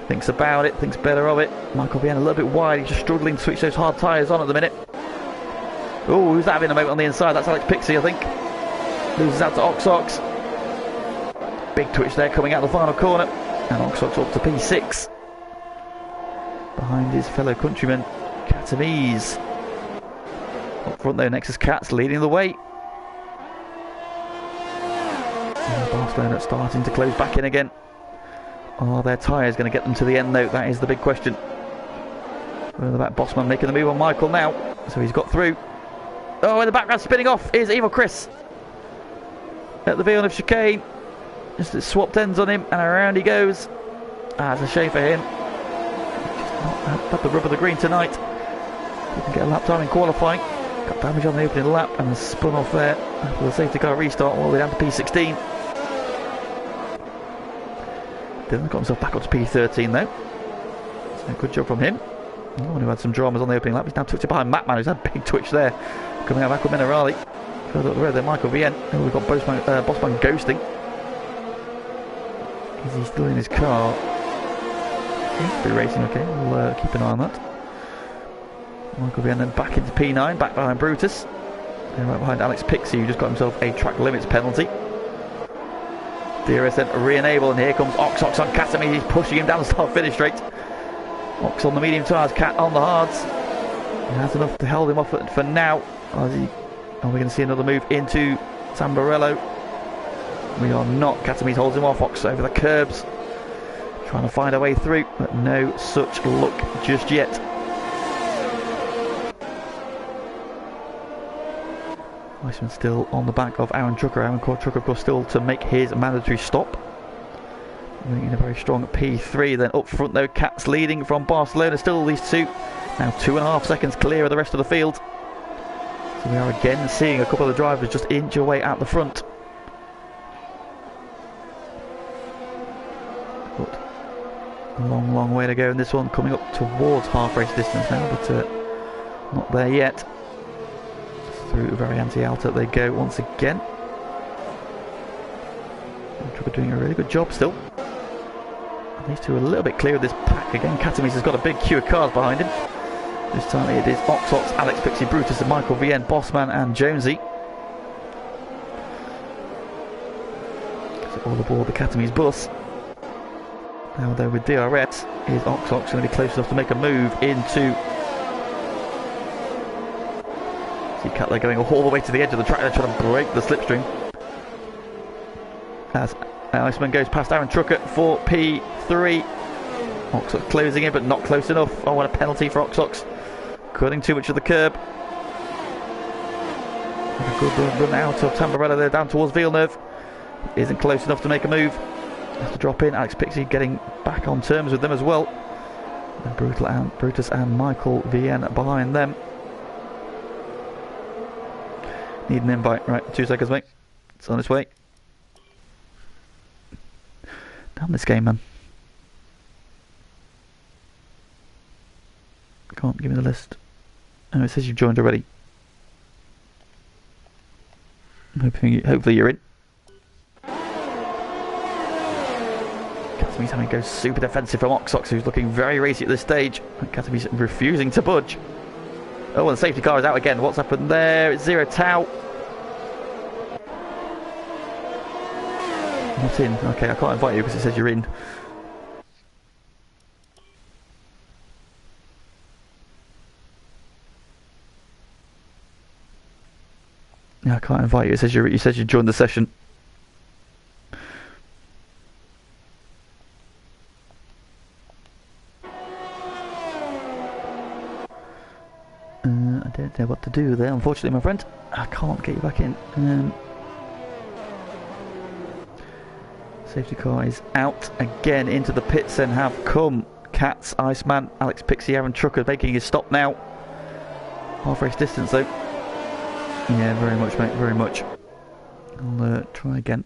Thinks about it, thinks better of it. Michael Vien a little bit wide. He's just struggling to switch those hard tyres on at the minute. Oh, who's that having a moment on the inside? That's Alex Pixie, I think. Loses out to Ox. Big twitch there coming out the final corner. And Ox up to P6. Behind his fellow countryman, Catamese. Up front though, Nexus Cats leading the way. And Barcelona starting to close back in again. Are their tyres going to get them to the end though? That is the big question. The back Bossman making the move on Michael now. So he's got through. Oh, in the background spinning off is Evil Chris. At the Villeneuve chicane. Just swapped ends on him and around he goes. It's a shame for him. Just not had the rub of the green tonight. Didn't get a lap time in qualifying. Got damage on the opening lap and has spun off there after the safety car restart all the way down to P16. Dylan got himself back up to P13 though. So good job from him. The one who had some dramas on the opening lap. He's now tucked it behind Mattman, who's had a big twitch there. Coming out back with Minerali. Further up the road there, Michael Vien. Oh, we've got Bossman ghosting. Is he still in his car? Seems to be racing okay. We'll keep an eye on that. Michael Vien then back into P9, back behind Brutus. And right behind Alex Pixie, who just got himself a track limits penalty. DRS then re-enable, and here comes Ox on Catamese. He's pushing him down the start-finish straight. Ox on the medium tyres, Cat on the hards. He has enough to hold him off for now. Are we going to see another move into Tamburello? We are not. Catamese holds him off. Ox over the curbs, trying to find a way through, but no such luck just yet. Iceman still on the back of Aaron Trucker. Aaron Trucker, of course, still to make his mandatory stop. In a very strong P3. Then up front though, Cats leading from Barcelona. Still these two. Now 2.5 seconds clear of the rest of the field. So we are again seeing a couple of the drivers just inch away at the front. But a long way to go in this one. Coming up towards half race distance now, but not there yet. Through Variante Alta they go once again. Trucker doing a really good job still. And these two are a little bit clear of this pack again. Catamese has got a big queue of cars behind him. This time it is Ox, Alex Pixie, Brutus and Michael Vien, Bossman and Jonesy. So all aboard the Catamese bus. Now though with DRS is Ox going to be close enough to make a move into... See Cutler going all the way to the edge of the track. They're trying to break the slipstream. As Iceman goes past Aaron Trucker for P3. Ox closing in, but not close enough. Oh, what a penalty for Ox. Cutting too much of the curb. And a good run out of Tamburello there down towards Villeneuve. Isn't close enough to make a move. Has to drop in. Alex Pixie getting back on terms with them as well. And Brutus and Michael Vienne behind them. Need an invite. Right, 2 seconds, mate. It's on its way. Damn this game, man. Come on, give me the list. Oh, it says you've joined already. Hopefully you're in. Katami's having to go super defensive from Oxox, who's looking very racy at this stage. Katami's refusing to budge. Oh, and the safety car is out again. What's happened there? It's 0 Tau. Not in. Okay, I can't invite you because it says you're in. Yeah, I can't invite you. It says you joined the session. I don't know what to do there, unfortunately, my friend. I can't get you back in. Safety car is out again. Into the pits then have come Cats, Iceman, Alex Pixie, Aaron Trucker making his stop now. Half race distance though. Yeah, very much, mate, very much. I'll try again.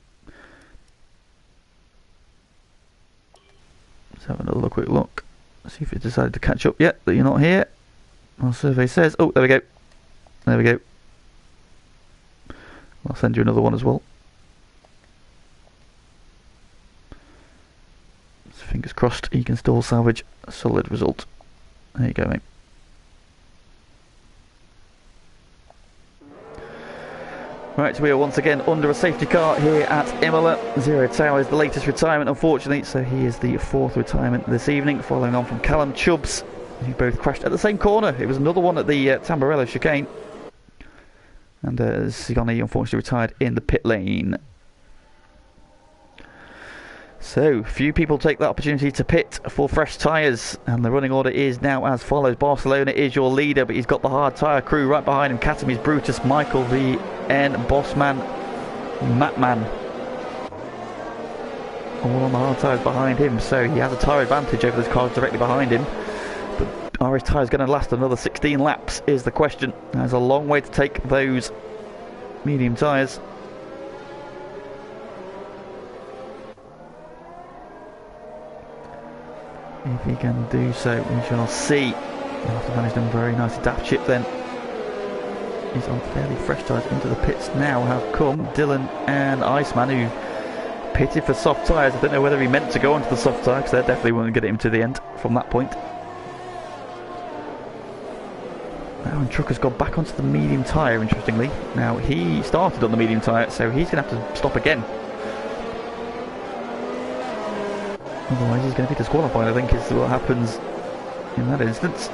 Let's have another quick look. See if it decided to catch up yet that you're not here. Our survey says, oh, there we go. There we go. I'll send you another one as well. So fingers crossed he can still salvage a solid result. There you go, mate. Right, so we are once again under a safety car here at Imola. 0 Tau is the latest retirement, unfortunately, so he is the 4th retirement this evening, following on from Callum Chubbs, who both crashed at the same corner. It was another one at the Tamburello chicane. And Sigoni unfortunately retired in the pit lane. So, few people take that opportunity to pit for fresh tyres, and the running order is now as follows. Barcelona is your leader, but he's got the hard tyre crew right behind him. Katami's Brutus, Michael V.N., Bossman, Matman. All on the hard tyres behind him, so he has a tyre advantage over those cars directly behind him. But are his tyres going to last another 16 laps is the question. There's a long way to take those medium tyres. If he can do so, we shall see. He'll have to manage them very nice. Daft chip then. He's on fairly fresh tyres. Into the pits now have come Dylan and Iceman, who pitted for soft tyres. I don't know whether he meant to go onto the soft tyre, because they definitely won't get him to the end from that point. Now, and Trucker's gone back onto the medium tyre, interestingly. Now, he started on the medium tyre, so he's going to have to stop again. Otherwise he's going to be disqualified, I think, is what happens in that instance.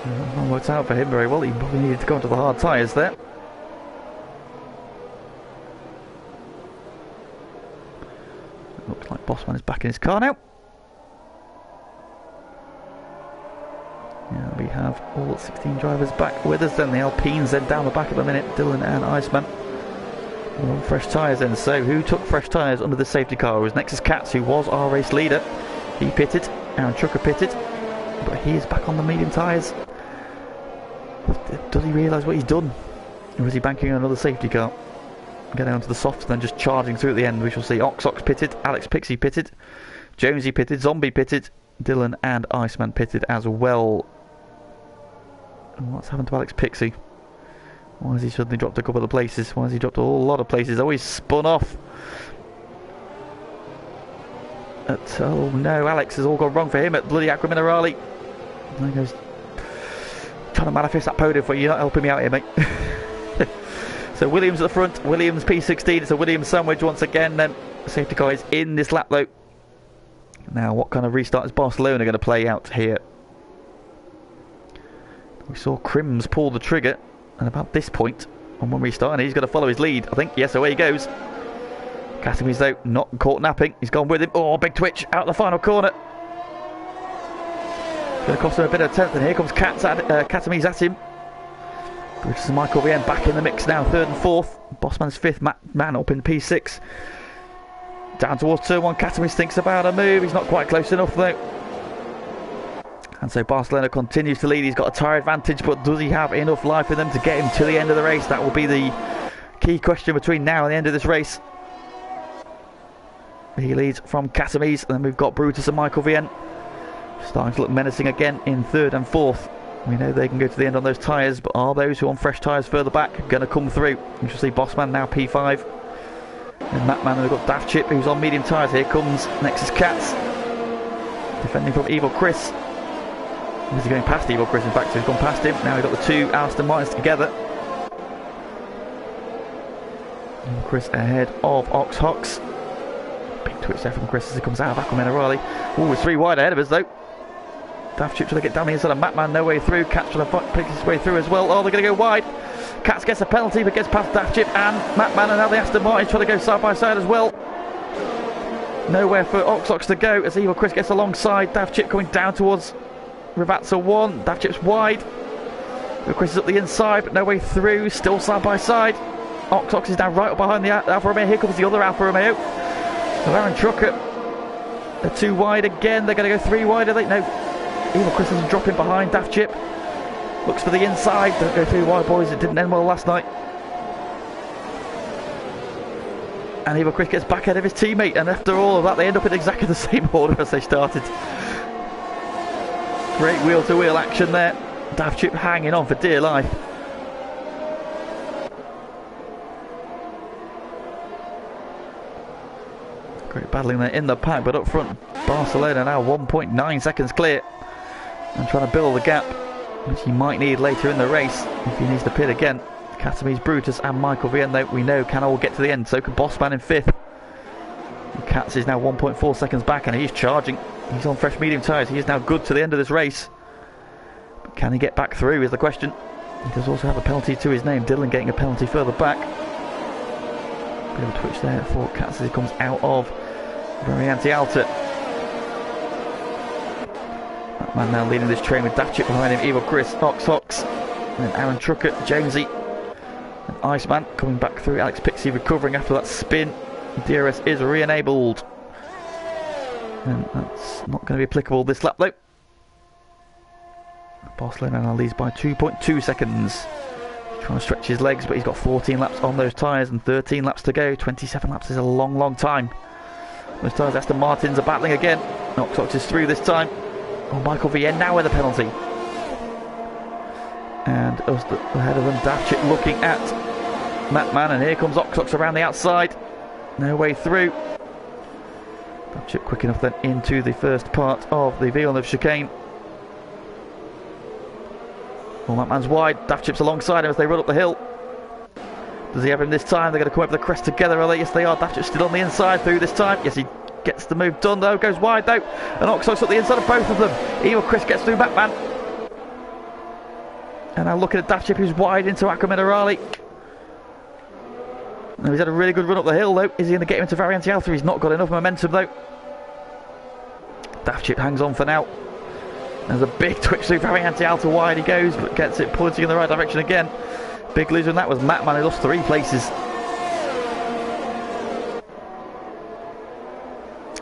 That worked out for him very well. He probably needed to go onto the hard tyres there. Looks like Bossman is back in his car now. Yeah, we have all 16 drivers back with us then. The Alpines then down the back at the minute. Dylan and Iceman. All fresh tyres then. So who took fresh tyres under the safety car? It was Nexus Cats, who was our race leader. He pitted. Aaron Trucker pitted. But he is back on the medium tyres. Does he realise what he's done? Or is he banking on another safety car? Getting onto the softs and then just charging through at the end. We shall see. Oxox pitted. Alex Pixie pitted. Jonesy pitted. Zombie pitted. Dylan and Iceman pitted as well. And what's happened to Alex Pixie? Why has he suddenly dropped a couple of places? Why has he dropped a whole lot of places? Oh, he's spun off. Oh no, Alex has all gone wrong for him at bloody Aqua Minerale. There he goes. Trying to manifest that podium for you. You're not helping me out here, mate. So Williams at the front. Williams P16. It's a Williams sandwich once again. Then safety car is in this lap though. Now, what kind of restart is Barcelona going to play out here? We saw Crims pull the trigger at about this point on one restart, and he's going to follow his lead, I think. Yes, away he goes. Katami's though not caught napping. He's gone with him. Oh, big twitch out the final corner. It's going to cost him a bit of a tenth, and here comes Katami's at him. Brutus and Michael Rien back in the mix now, third and fourth. Bossman's fifth man up in P6. Down towards turn one, Katamis thinks about a move. He's not quite close enough though. And so Barcelona continues to lead. He's got a tyre advantage, but does he have enough life in them to get him to the end of the race? That will be the key question between now and the end of this race. He leads from Katamis, and then we've got Brutus and Michael Rien starting to look menacing again in third and fourth. We know they can go to the end on those tyres, but are those who are on fresh tyres further back going to come through? We shall see Bossman now P5. And Matman, and they've got Daft Chip who's on medium tyres. Here comes Nexus Cats. Defending from Evil Chris. Is he going past Evil Chris? In fact, so he's gone past him. Now we've got the two Aston Martins together. And Chris ahead of Ox Hox. Big twitch there from Chris as he comes out of Aqua Minerale. Oh, it's three wide ahead of us though. Daft Chip trying to get down the inside of Matman, no way through. Cats trying to pick his way through as well. Oh, they're going to go wide. Cats gets a penalty but gets past Daft Chip and Matman, and now the Aston Martin trying to go side by side as well. Nowhere for Ox to go as Evil Chris gets alongside. Daft Chip coming down towards Ravazza 1. Daft Chip's wide. Evil Chris is up the inside but no way through. Still side by side. Ox is now right up behind the Alfa Romeo. Here comes the other Alfa Romeo. So Aaron Trucker. They're two wide again. They're going to go three wide. No. Evil Chris is dropping behind Daft Chip. Looks for the inside. Don't go through wide, boys. It didn't end well last night. And Evil Chris gets back ahead of his teammate. And after all of that, they end up in exactly the same order as they started. Great wheel-to-wheel action there. Daft Chip hanging on for dear life. Great battling there in the pack, but up front, Barcelona now 1.9 seconds clear. And trying to build the gap, which he might need later in the race if he needs to pit again. Katamis, Brutus and Michael Rien, though, we know can all get to the end. So can Bossman in fifth. Katz is now 1.4 seconds back and he's charging. He's on fresh medium tyres. He is now good to the end of this race. But can he get back through is the question. He does also have a penalty to his name. Dylan getting a penalty further back. Bit of a twitch there for Katz as he comes out of Variante Alta. That man now leading this train with Daft Chip behind him. Evil Chris, Ox, and then Aaron Trucker, Jonesy, and Iceman coming back through. Alex Pixie recovering after that spin. DRS is re-enabled. And that's not going to be applicable this lap though. Barcelona now leads by 2.2 seconds. Trying to stretch his legs, but he's got 14 laps on those tyres and 13 laps to go. 27 laps is a long time. Those tyres, Aston Martins are battling again. Ox is through this time. Oh, Michael Rien now with a penalty. And us ahead of them, Daft Chip looking at Matman, and here comes Ox around the outside. No way through. Daft Chip quick enough then into the first part of the Villeneuve chicane. Well, Matman's wide. Daft Chip's alongside him as they run up the hill. Does he have him this time? They're going to come over the crest together, are they? Yes, they are. Daft Chip's still on the inside through this time. Yes, he gets the move done though. Goes wide though. And Ox up the inside of both of them. Evil Chris gets through Matman. And now looking at Daft Chip, who's wide into Aqua Minerale. Now he's had a really good run up the hill though. Is he going to get him into Variante Alta? He's not got enough momentum though. Daft Chip hangs on for now. There's a big twitch through Variante Alta, wide he goes, but gets it pointing in the right direction again. Big loser in that was Matman, who lost 3 places.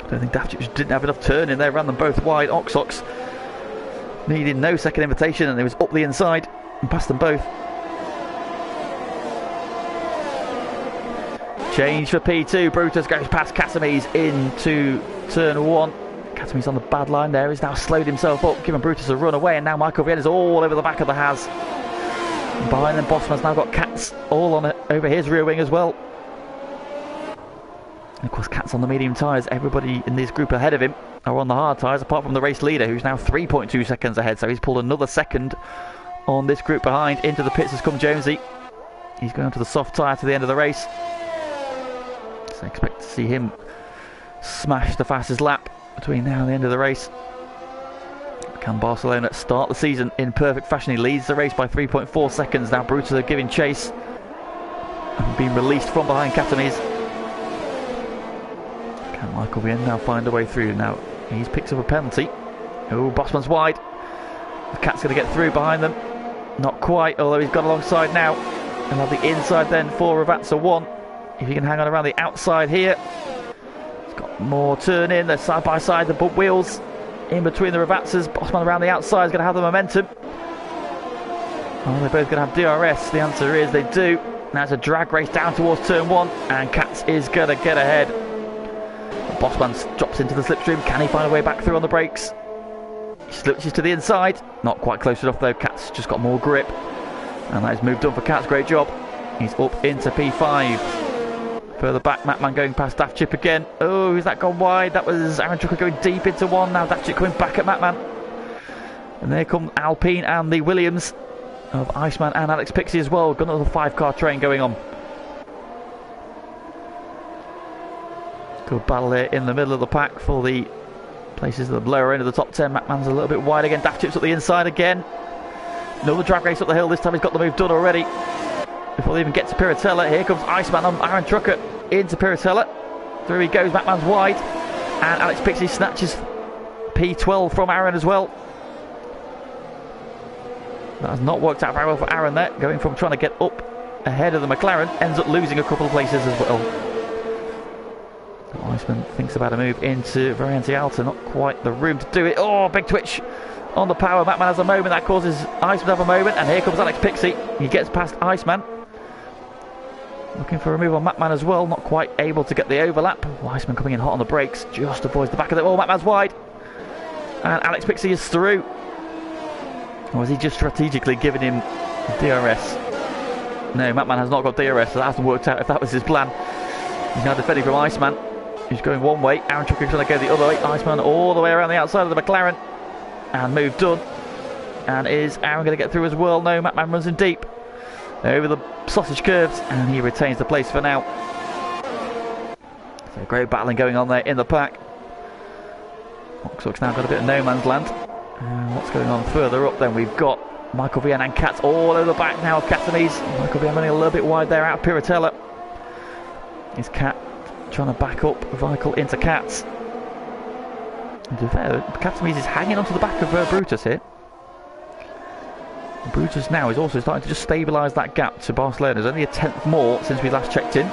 I don't think Daft Chip just didn't have enough turn in there, ran them both wide. Ox needed no second invitation and it was up the inside and past them both. Change for P2. Brutus goes past Katamis into turn 1. Katamis on the bad line there. He's now slowed himself up, giving Brutus a run away, and now Michael Rien is all over the back of the Haas. And behind them, Bossman's now got Katz all on it over his rear wing as well. And of course, Katz on the medium tyres. Everybody in this group ahead of him are on the hard tyres, apart from the race leader, who's now 3.2 seconds ahead. So he's pulled another second on this group behind. Into the pits has come Jonesy. He's going to the soft tyre to the end of the race. So I expect to see him smash the fastest lap between now and the end of the race. Can Barcelona start the season in perfect fashion? He leads the race by 3.4 seconds. Now Brutus are giving chase and being released from behind Katamis. Can Michael Rien now find a way through? Now he's picked up a penalty. Oh, Bossman's wide. The Cat's going to get through behind them. Not quite, although he's got alongside now. And have the inside then for Ravazza 1. If he can hang on around the outside here. He's got more turn in. They're side by side, the bump wheels in between the Ravazzas. Bossman around the outside is going to have the momentum. Are they both going to have DRS? The answer is they do. Now it's a drag race down towards turn 1, and Katz is going to get ahead. Bossman drops into the slipstream. Can he find a way back through on the brakes? He switches to the inside. Not quite close enough though. Katz just got more grip. And that is moved on for Katz. Great job. He's up into P5. Further back, Matman going past Daft Chip again. Oh, has that gone wide? That was Aaron Trucker going deep into 1. Now Daft Chip coming back at Matman. And there come Alpine and the Williams of Iceman and Alex Pixie as well. Got another 5-car train going on. Good battle here in the middle of the pack for the places at the lower end of the top 10. Matman's a little bit wide again. Daft Chip's up the inside again. Another drag race up the hill. This time he's got the move done already. Before they even get to Piratella, here comes Iceman on Aaron Trucker into Piratella. Through he goes. Matman's wide. And Alex Pixie snatches P12 from Aaron as well. That has not worked out very well for Aaron there. Going from trying to get up ahead of the McLaren, ends up losing a couple of places as well. Iceman thinks about a move into Variante Alta. Not quite the room to do it. Oh, big twitch on the power. Matman has a moment. That causes Iceman to have a moment. And here comes Alex Pixie. He gets past Iceman. Looking for a move on Matman as well. Not quite able to get the overlap. Oh, Iceman coming in hot on the brakes. Just avoids the back of the... Oh, Matman's wide. And Alex Pixie is through. Or was he just strategically giving him DRS? No, Matman has not got DRS, so that hasn't worked out if that was his plan. He's now defending from Iceman. He's going one way. Aaron Trucker trying to go the other way. Iceman all the way around the outside of the McLaren. And move done. And is Aaron going to get through as well? No, Matman runs in deep. Over the sausage curves. And he retains the place for now. So great battling going on there in the pack. Oxford's now got a bit of no man's land. And what's going on further up then? We've got Michael Vian and Katz all over the back now of Catanese. Michael Vian running a little bit wide there out of Piratella. Is Kat trying to back up Michael into Katz. And to be fair, Catanese is hanging onto the back of Brutus here. Brutus now is also starting to just stabilise that gap to Barcelona. There's only a tenth more since we last checked in.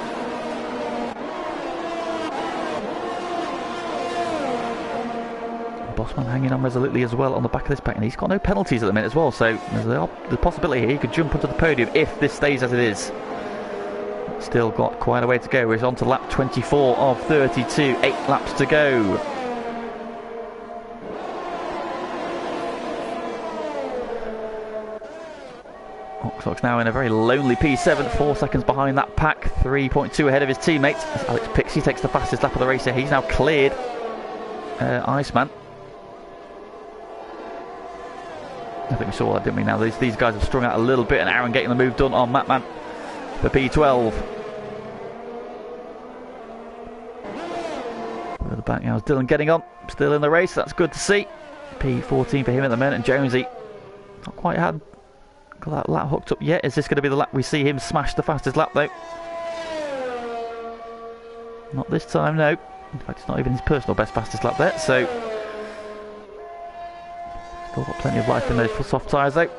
Bossman hanging on resolutely as well on the back of this pack, and he's got no penalties at the minute as well, so there's the possibility here he could jump onto the podium if this stays as it is. Still got quite a way to go. We're on to lap 24 of 32, 8 laps to go. Oxox now in a very lonely P7, 4 seconds behind that pack, 3.2 ahead of his teammates. As Alex Pixie takes the fastest lap of the race here. He's now cleared Iceman. I think we saw that, didn't we? Now these guys have strung out a little bit, and Aaron getting the move done on Matman for P12. Further back now is Dylan getting on, still in the race. That's good to see. P14 for him at the minute, and Jonesy not quite got that lap hooked up yet. Is this going to be the lap we see him smash the fastest lap though? Not this time, no. In fact, it's not even his personal best fastest lap there, so still got plenty of life in those soft tyres though.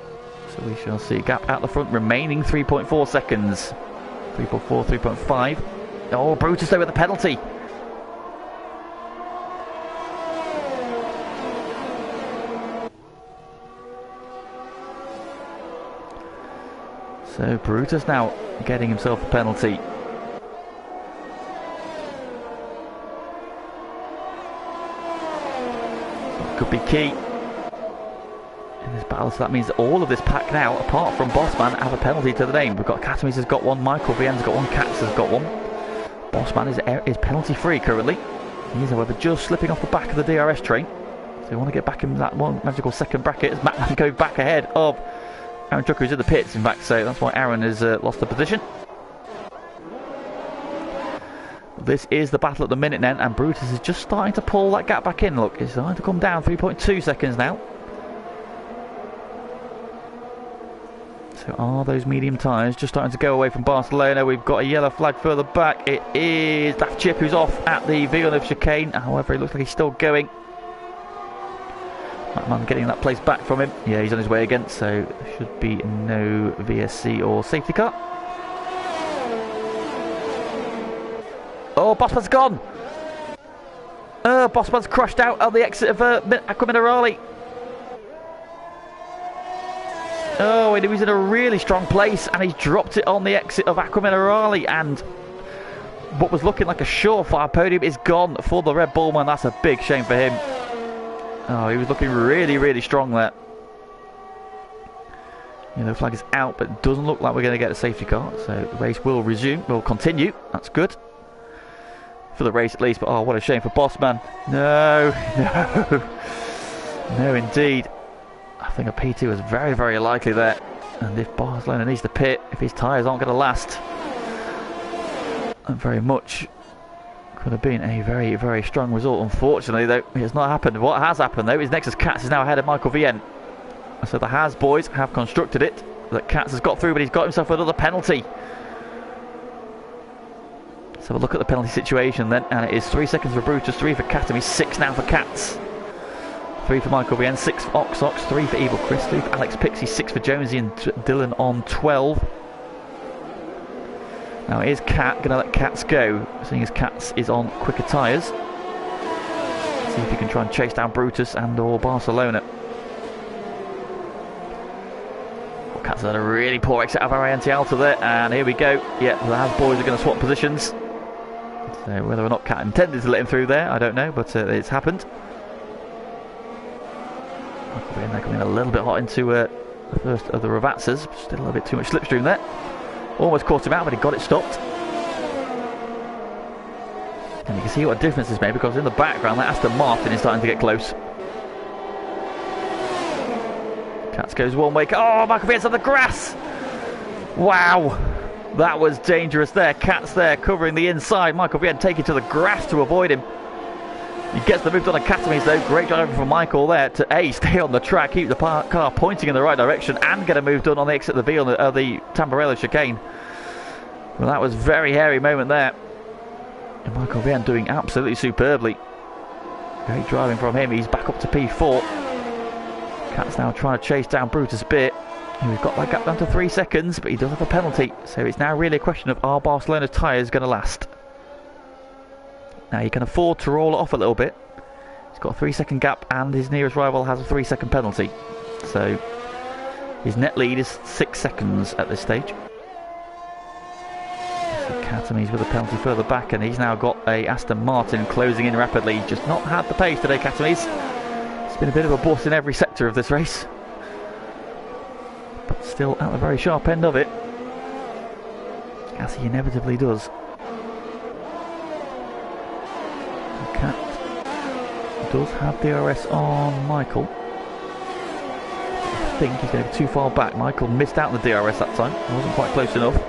So we shall see a gap out the front, remaining 3.4 seconds. 3.4, 3.5. Oh, Brutus though with the penalty. So Brutus now getting himself a penalty. Could be key in this battle, so that means that all of this pack now, apart from Bossman, have a penalty to the name. We've got Katamis has got one, Michael Vian's got one, Katz has got one. Bossman is penalty free currently. He is, however, just slipping off the back of the DRS train. So we want to get back in that one magical second bracket as Matman goes back ahead of Aaron Trucker, who's in the pits, in fact, so that's why Aaron has lost the position. This is the battle at the minute then, and Brutus is just starting to pull that gap back in. Look, it's starting to come down, 3.2 seconds now. So are those medium tyres just starting to go away from Barcelona? We've got a yellow flag further back. It is Daft Chip who's off at the Villeneuve chicane. However, it looks like he's still going. That man getting that place back from him. Yeah, he's on his way again, so there should be no VSC or safety car. Oh, Bossman's gone! Bossman's crashed out on the exit of Acqua Minerale. Oh, and he was in a really strong place, and he's dropped it on the exit of Acqua Minerale, and what was looking like a surefire podium is gone for the Red Bull man. That's a big shame for him. Oh, he was looking really, really strong there. Yellow flag is out, but it doesn't look like we're going to get a safety car, so the race will resume, will continue. That's good. For the race at least, but oh, what a shame for Bossman. No, no. No, indeed. I think a P2 is very, very likely there. And if Barcelona needs to pit, if his tyres aren't going to last, and very much could have been a very, very strong result. Unfortunately, though, it has not happened. What has happened, though, is Nexus Katz is now ahead of Michael Vien. So the Haas boys have constructed it that Katz has got through, but he's got himself another penalty. Let's have a look at the penalty situation then, and it is 3 seconds for Brutus, 3 for Katami, 6 now for Katz. 3 for Michael Vien, 6 for Oxox, 3 for Evil Chris, 3 for Alex Pixie, 6 for Jonesy and Dylan on 12. Now is Cat going to let Katz go, seeing as Katz is on quicker tyres. See if he can try and chase down Brutus and or Barcelona. Katz had a really poor exit of Arianti Alta there, and here we go. Yeah, the Haas boys are going to swap positions. So whether or not Cat intended to let him through there, I don't know, but it's happened. They're coming a little bit hot into the first of the Ravazzas. Just a little bit too much slipstream there. Almost caught him out, but he got it stopped. And you can see what a difference this made, because in the background, that Aston Martin is starting to get close. Katz goes one way. Oh, Michael Vien's on the grass! Wow! That was dangerous there. Katz there covering the inside. Michael Vien taking to the grass to avoid him. He gets the move on Academies though. Great driving from Michael there to A, stay on the track, keep the car pointing in the right direction, and get a move done on the exit of the V on the Tamburello chicane. Well, that was a very hairy moment there. And Michael Vien doing absolutely superbly. Great driving from him. He's back up to P4. Katz now trying to chase down Brutus a bit. We've got that gap down to 3 seconds, but he does have a penalty. So it's now really a question of, are Barcelona's tyres going to last? Now he can afford to roll it off a little bit. He's got a 3 second gap, and his nearest rival has a 3 second penalty. So his net lead is 6 seconds at this stage. Katami's with a penalty further back, and he's now got a Aston Martin closing in rapidly. Just not had the pace today, Katami's. It's been a bit of a bust in every sector of this race, but still at the very sharp end of it, as he inevitably does. Cat does have DRS on Michael. I think he's going to be too far back. Michael missed out on the DRS that time. Wasn't quite close enough.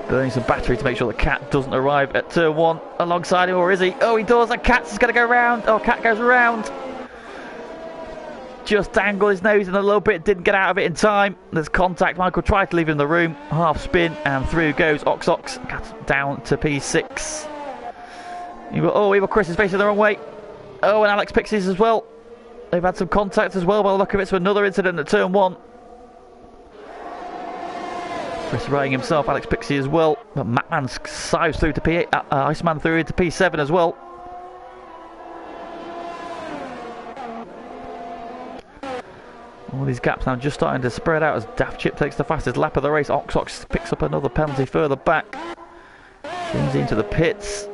Burning some battery to make sure the Cat doesn't arrive at turn 1 alongside him, or is he? Oh, he does, and Cat's going to go round. Oh, Cat goes round. Just dangled his nose in a little bit, didn't get out of it in time. There's contact. Michael tried to leave him in the room. Half spin, and through goes Oxox. Cat down to P6. Evil Chris is facing the wrong way. Oh, and Alex Pixies as well. They've had some contact as well by the look of it, so another incident at turn 1. Chris riding himself, Alex Pixie as well. But Matman sives through to P8, Iceman through into P7 as well. All these gaps now just starting to spread out as Daft Chip takes the fastest lap of the race. Oxox picks up another penalty further back. James into the pits.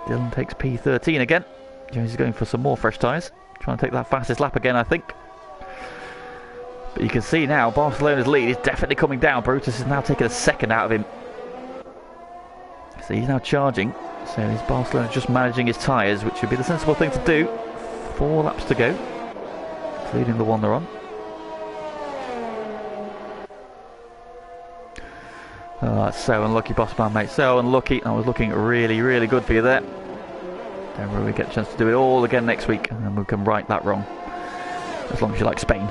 Dylan takes P13 again. Jones is going for some more fresh tyres. Trying to take that fastest lap again, I think. But you can see now Barcelona's lead is definitely coming down. Brutus is now taking a second out of him. So he's now charging. So is Barcelona just managing his tyres, which would be the sensible thing to do. 4 laps to go, including the one they're on. Oh, that's so unlucky, Bossman, mate. So unlucky. That was looking really, really good for you there. Don't worry, we get a chance to do it all again next week, and then we can right that wrong. As long as you like Spain.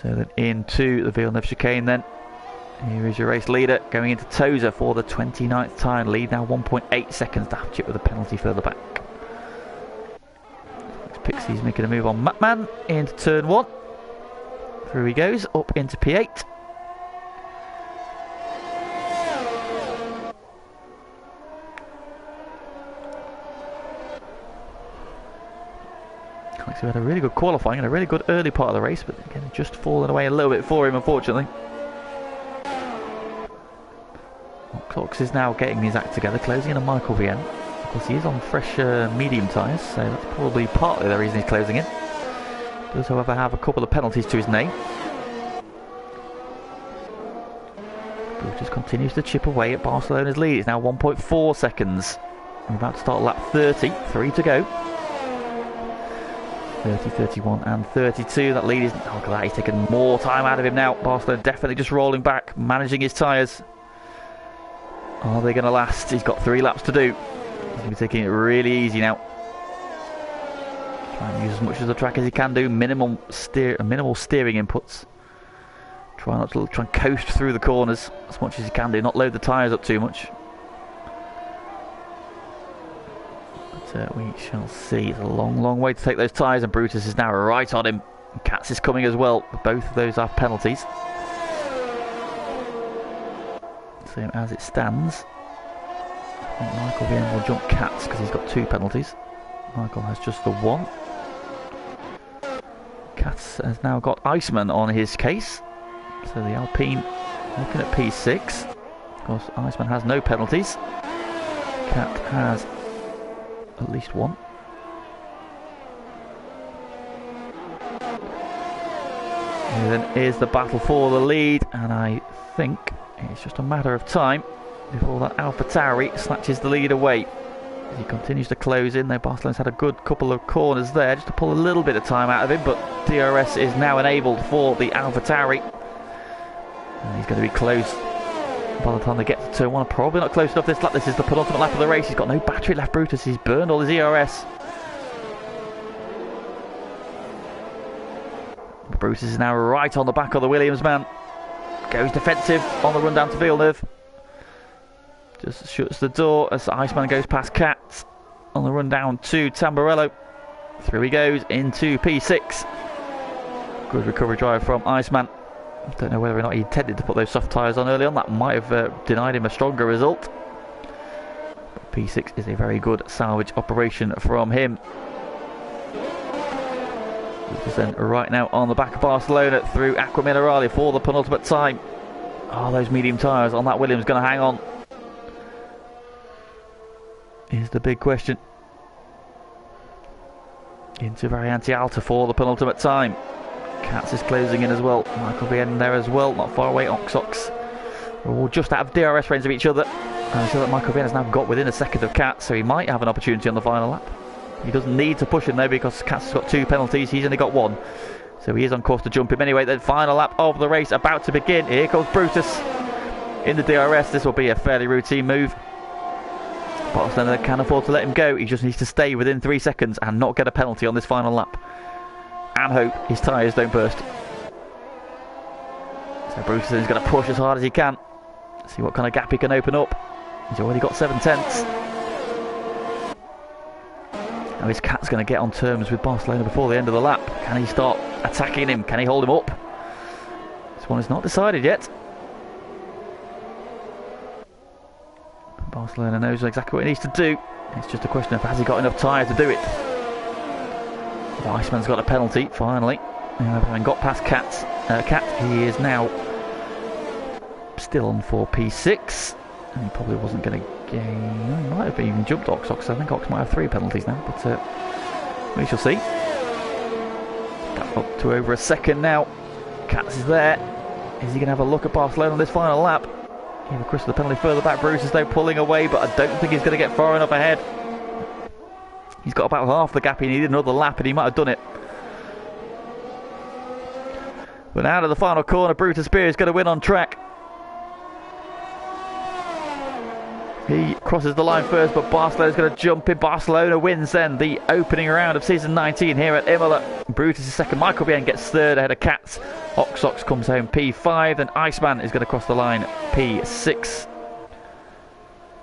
So then into the Villeneuve chicane then. Here is your race leader going into Toza for the 29th time. Lead now 1.8 seconds. Daft Chip with a penalty further back. Pixie's making a move on Matman into turn 1. Through he goes, up into P8. We had a really good qualifying and a really good early part of the race, but again, just fallen away a little bit for him, unfortunately. Cox is now getting his act together, closing in on Michael Vienne. Of course, he is on fresh medium tyres, so that's probably partly the reason he's closing in. Does, however, have a couple of penalties to his name. Brutus continues to chip away at Barcelona's lead. It's now 1.4 seconds. We're about to start lap 30, 3 to go. 30, 31 and 32. That lead is... Oh, look at that. He's taking more time out of him now. Barcelona definitely just rolling back, managing his tyres. Are they going to last? He's got 3 laps to do. He's going to be taking it really easy now. Try and use as much of the track as he can do. Minimal steering inputs. Try and coast through the corners as much as he can do. Not load the tyres up too much. We shall see. It's a long way to take those tyres, and Brutus is now right on him. Katz is coming as well. Both of those have penalties. So as it stands, I think Michael Vienne will jump Katz because he's got 2 penalties. Michael has just the 1. Katz has now got Iceman on his case. So the Alpine looking at P6. Of course, Iceman has no penalties. Cat has at least 1. And then is the battle for the lead, and I think it's just a matter of time before that Alfa Tauri snatches the lead away. As he continues to close in, though Barcelona's had a good couple of corners there just to pull a little bit of time out of him, but DRS is now enabled for the Alfa Tauri. And he's going to be close by the time they get to turn 1. Probably not close enough this lap. This is the penultimate lap of the race. He's got no battery left, Brutus. He's burned all his ERS. Brutus is now right on the back of the Williams man. Goes defensive on the run down to Villeneuve. Just shuts the door as Iceman goes past Katz on the run down to Tamburello. Through he goes into P6. Good recovery drive from Iceman. Don't know whether or not he intended to put those soft tyres on early on. That might have denied him a stronger result. But P6 is a very good salvage operation from him. He's then right now on the back of Barcelona through Aqua Minerale for the penultimate time. Are those medium tyres on that Williams going to hang on? Is the big question. Into Variante Alta for the penultimate time. Katz is closing in as well. Michael Vienne there as well, not far away. Oxox are all just out of DRS range of each other. I'm sure that Michael Vienne has now got within a second of Katz, so he might have an opportunity on the final lap. He doesn't need to push him though because Katz has got 2 penalties, he's only got 1. So he is on course to jump him anyway. Then final lap of the race about to begin. Here comes Brutus in the DRS. This will be a fairly routine move. Barcelona can afford to let him go. He just needs to stay within 3 seconds and not get a penalty on this final lap. And hope his tyres don't burst. So Brutus is going to push as hard as he can. See what kind of gap he can open up. He's already got 7 tenths. Now his Cat's going to get on terms with Barcelona before the end of the lap. Can he start attacking him? Can he hold him up? This one is not decided yet. Barcelona knows exactly what he needs to do. It's just a question of has he got enough tyre to do it. The Iceman's got a penalty, finally. Having got past Cat, he is now still on for P6. And he probably wasn't going to gain... He might have even jumped Ox. I think Ox might have 3 penalties now, but we shall see. Up to over a second now. Katz is there. Is he going to have a look at Barcelona on this final lap? He requested the penalty further back. Bruce is though pulling away, but I don't think he's going to get far enough ahead. He's got about half the gap. He needed another lap and he might have done it. But out of the final corner, Brutus Beer is going to win on track. He crosses the line first, but Barcelona's going to jump in. Barcelona wins then the opening round of season 19 here at Imola. Brutus is second. Michael Vienne gets third ahead of Katz. Oxox comes home P5. Then Iceman is going to cross the line P6.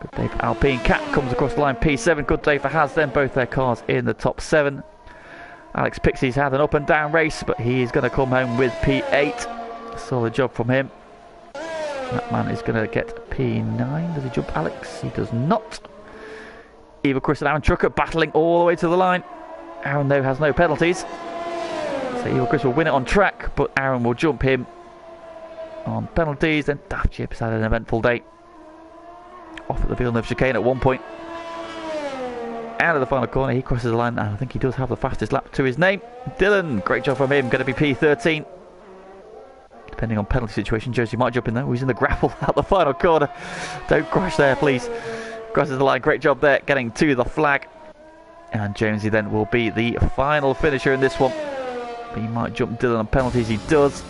Good day for Alpine. Cat comes across the line P7. Good day for Has then. Both their cars in the top 7. Alex Pixie's had an up and down race, but he's going to come home with P8. Solid job from him. That man is going to get P9. Does he jump Alex? He does not. Eva, Chris and Aaron Trucker battling all the way to the line. Aaron, though, has no penalties. So Eva Chris will win it on track, but Aaron will jump him on penalties. Then Daft Chips had an eventful day. Off at the Villeneuve chicane at one point. Out of the final corner, he crosses the line, and I think he does have the fastest lap to his name. Dylan, great job from him, going to be P13. Depending on penalty situation, Josie might jump in there. He's in the grapple at the final corner. Don't crash there, please. Crosses the line, great job there, getting to the flag. And Jonesy then will be the final finisher in this one. He might jump Dylan on penalties, he does.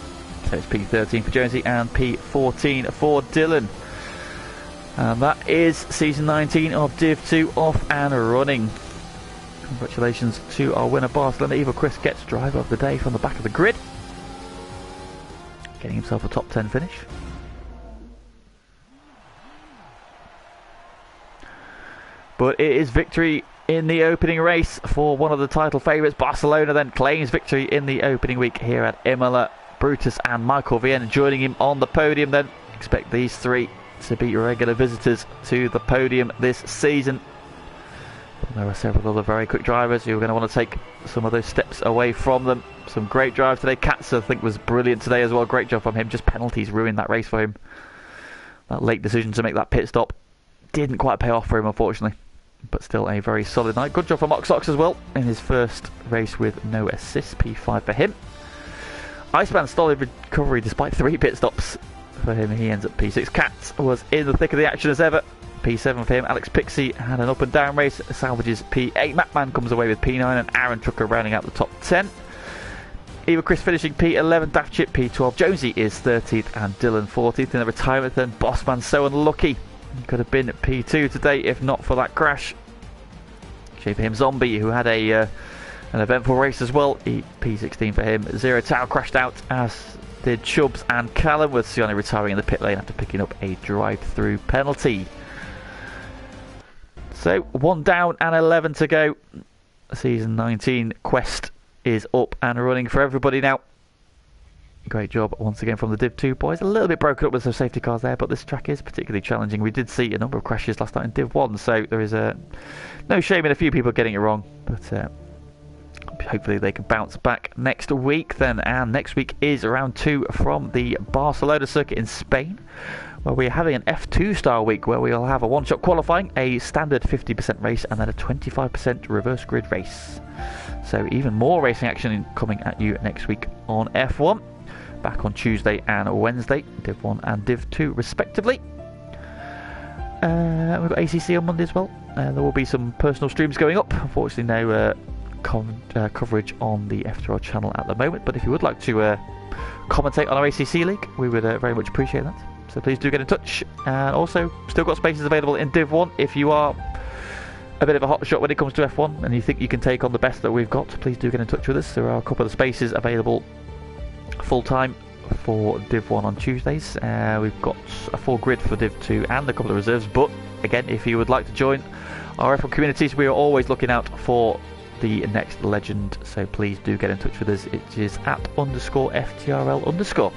So it's P13 for Jonesy and P14 for Dylan. And that is season 19 of Div 2 off and running. Congratulations to our winner Barcelona. Eva Chris gets driver of the day from the back of the grid, getting himself a top 10 finish. But it is victory in the opening race for one of the title favourites. Barcelona then claims victory in the opening week here at Imola. Brutus and Michael Vienne joining him on the podium then. Expect these three to be regular visitors to the podium this season. But there are several other very quick drivers who are going to want to take some of those steps away from them. Some great drives today. Katz, I think, was brilliant today as well. Great job from him. Just penalties ruined that race for him. That late decision to make that pit stop didn't quite pay off for him, unfortunately. But still a very solid night. Good job from Ox as well in his first race with no assists. P5 for him. Iceman's solid recovery despite 3 pit stops for him. He ends up P6. Katz was in the thick of the action as ever. P7 for him. Alex Pixie had an up and down race, salvages P8. Mapman comes away with P9 and Aaron Trucker rounding out the top 10. Eva Chris finishing P11, Daft Chip P12. Jonesy is 13th and Dylan 14th in the retirement. Then Bossman so unlucky. He could have been P2 today if not for that crash. Shame for him. Zombie, who had an eventful race as well. P16 for him. Zero Tau crashed out, as did Chubbs and Callum, with Sione retiring in the pit lane after picking up a drive-through penalty. So 1 down and 11 to go. Season 19 quest is up and running for everybody now. Great job once again from the Div 2 boys. A little bit broken up with some safety cars there, but this track is particularly challenging. We did see a number of crashes last night in Div 1, so there is no shame in a few people getting it wrong, but hopefully they can bounce back next week then. And next week is round 2 from the Barcelona circuit in Spain, where we're having an F2 style week, where we'll have a one-shot qualifying, a standard 50% race, and then a 25% reverse grid race. So even more racing action coming at you next week on F1. Back on Tuesday and Wednesday, Div 1 and Div 2 respectively. We've got ACC on Monday as well. There will be some personal streams going up. Unfortunately no coverage on the FTRL channel at the moment, but if you would like to commentate on our ACC league, we would very much appreciate that. So please do get in touch. And also, still got spaces available in Div 1 if you are a bit of a hot shot when it comes to F1 and you think you can take on the best that we've got. Please do get in touch with us. There are a couple of spaces available full-time for Div 1 on Tuesdays. We've got a full grid for Div 2 and a couple of reserves, but again, if you would like to join our F1 communities, we are always looking out for the next legend, so please do get in touch with us. It is @_FTRL_.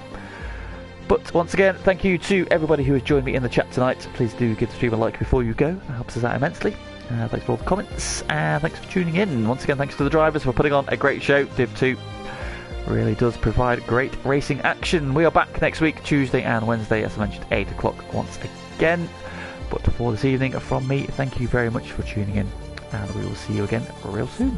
But once again, thank you to everybody who has joined me in the chat tonight. Please do give the stream a like before you go. That helps us out immensely. Thanks for all the comments, and thanks for tuning in. Once again, thanks to the drivers for putting on a great show. Div 2 really does provide great racing action. We are back next week, Tuesday and Wednesday, as I mentioned, 8 o'clock once again. But for this evening, from me, thank you very much for tuning in, and we will see you again real soon.